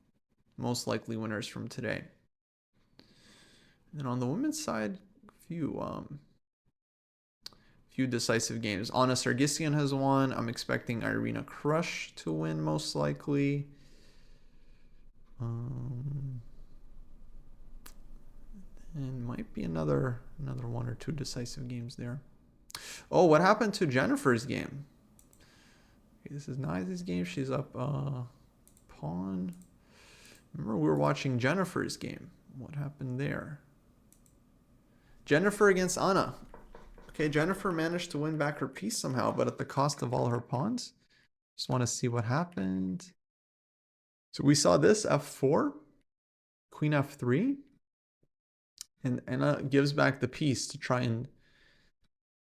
most likely winners from today. And on the women's side, few decisive games. Anna Sargsyan has won. I'm expecting Irina Krush to win most likely. And might be another 1 or 2 decisive games there. Oh, what happened to Jennifer's game? Okay, this is Nice's game. She's up pawn. Remember we were watching Jennifer's game. What happened there? Jennifer against Anna. Okay, Jennifer managed to win back her piece somehow, but at the cost of all her pawns. Just want to see what happened. So we saw this f4, queen f3, and Anna gives back the piece to try and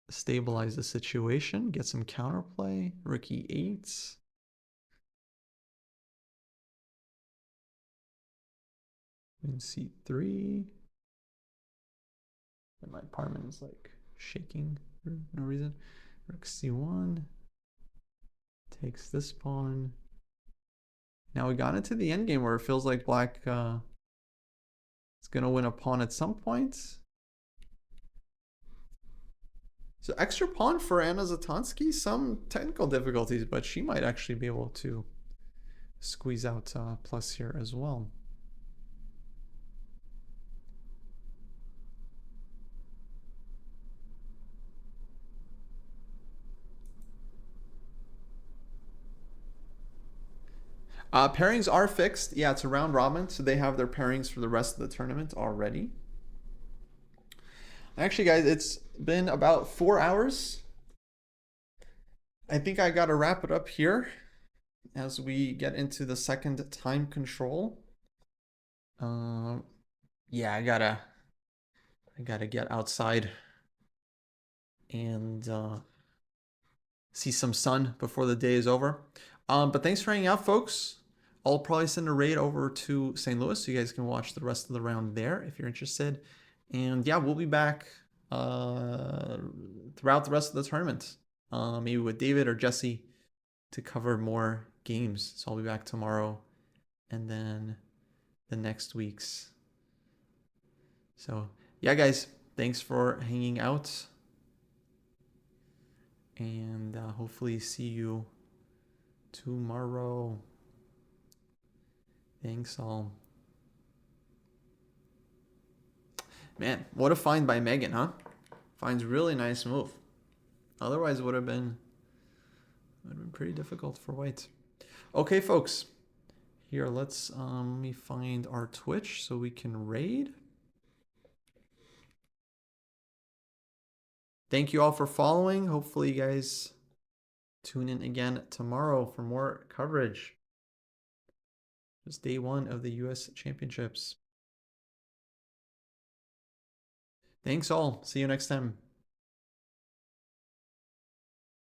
stabilize the situation, get some counterplay. Rook e8. Queen c3. And my apartment is like shaking for no reason. Rook c1. Takes this pawn. Now we got into the endgame where it feels like black is going to win a pawn at some point. So extra pawn for Anna Zatonsky. Some technical difficulties, but she might actually be able to squeeze out plus here as well. Pairings are fixed. Yeah, it's a round robin, so they have their pairings for the rest of the tournament already. Actually, guys, it's been about 4 hours. I think I gotta wrap it up here as we get into the second time control. Yeah, I gotta get outside and see some sun before the day is over. But thanks for hanging out, folks. I'll probably send a raid over to St. Louis so you guys can watch the rest of the round there if you're interested. And yeah, we'll be back throughout the rest of the tournament. Maybe with David or Jesse to cover more games. So I'll be back tomorrow and then the next week's. So yeah, guys, thanks for hanging out. And hopefully see you tomorrow. Thanks all. Man, what a find by Megan, huh? Finds really nice move. Otherwise, it would have been pretty difficult for white. Okay, folks. Here, let's let me find our Twitch so we can raid. Thank you all for following. Hopefully, you guys tune in again tomorrow for more coverage. It's day 1 of the US Championships. Thanks all. See you next time.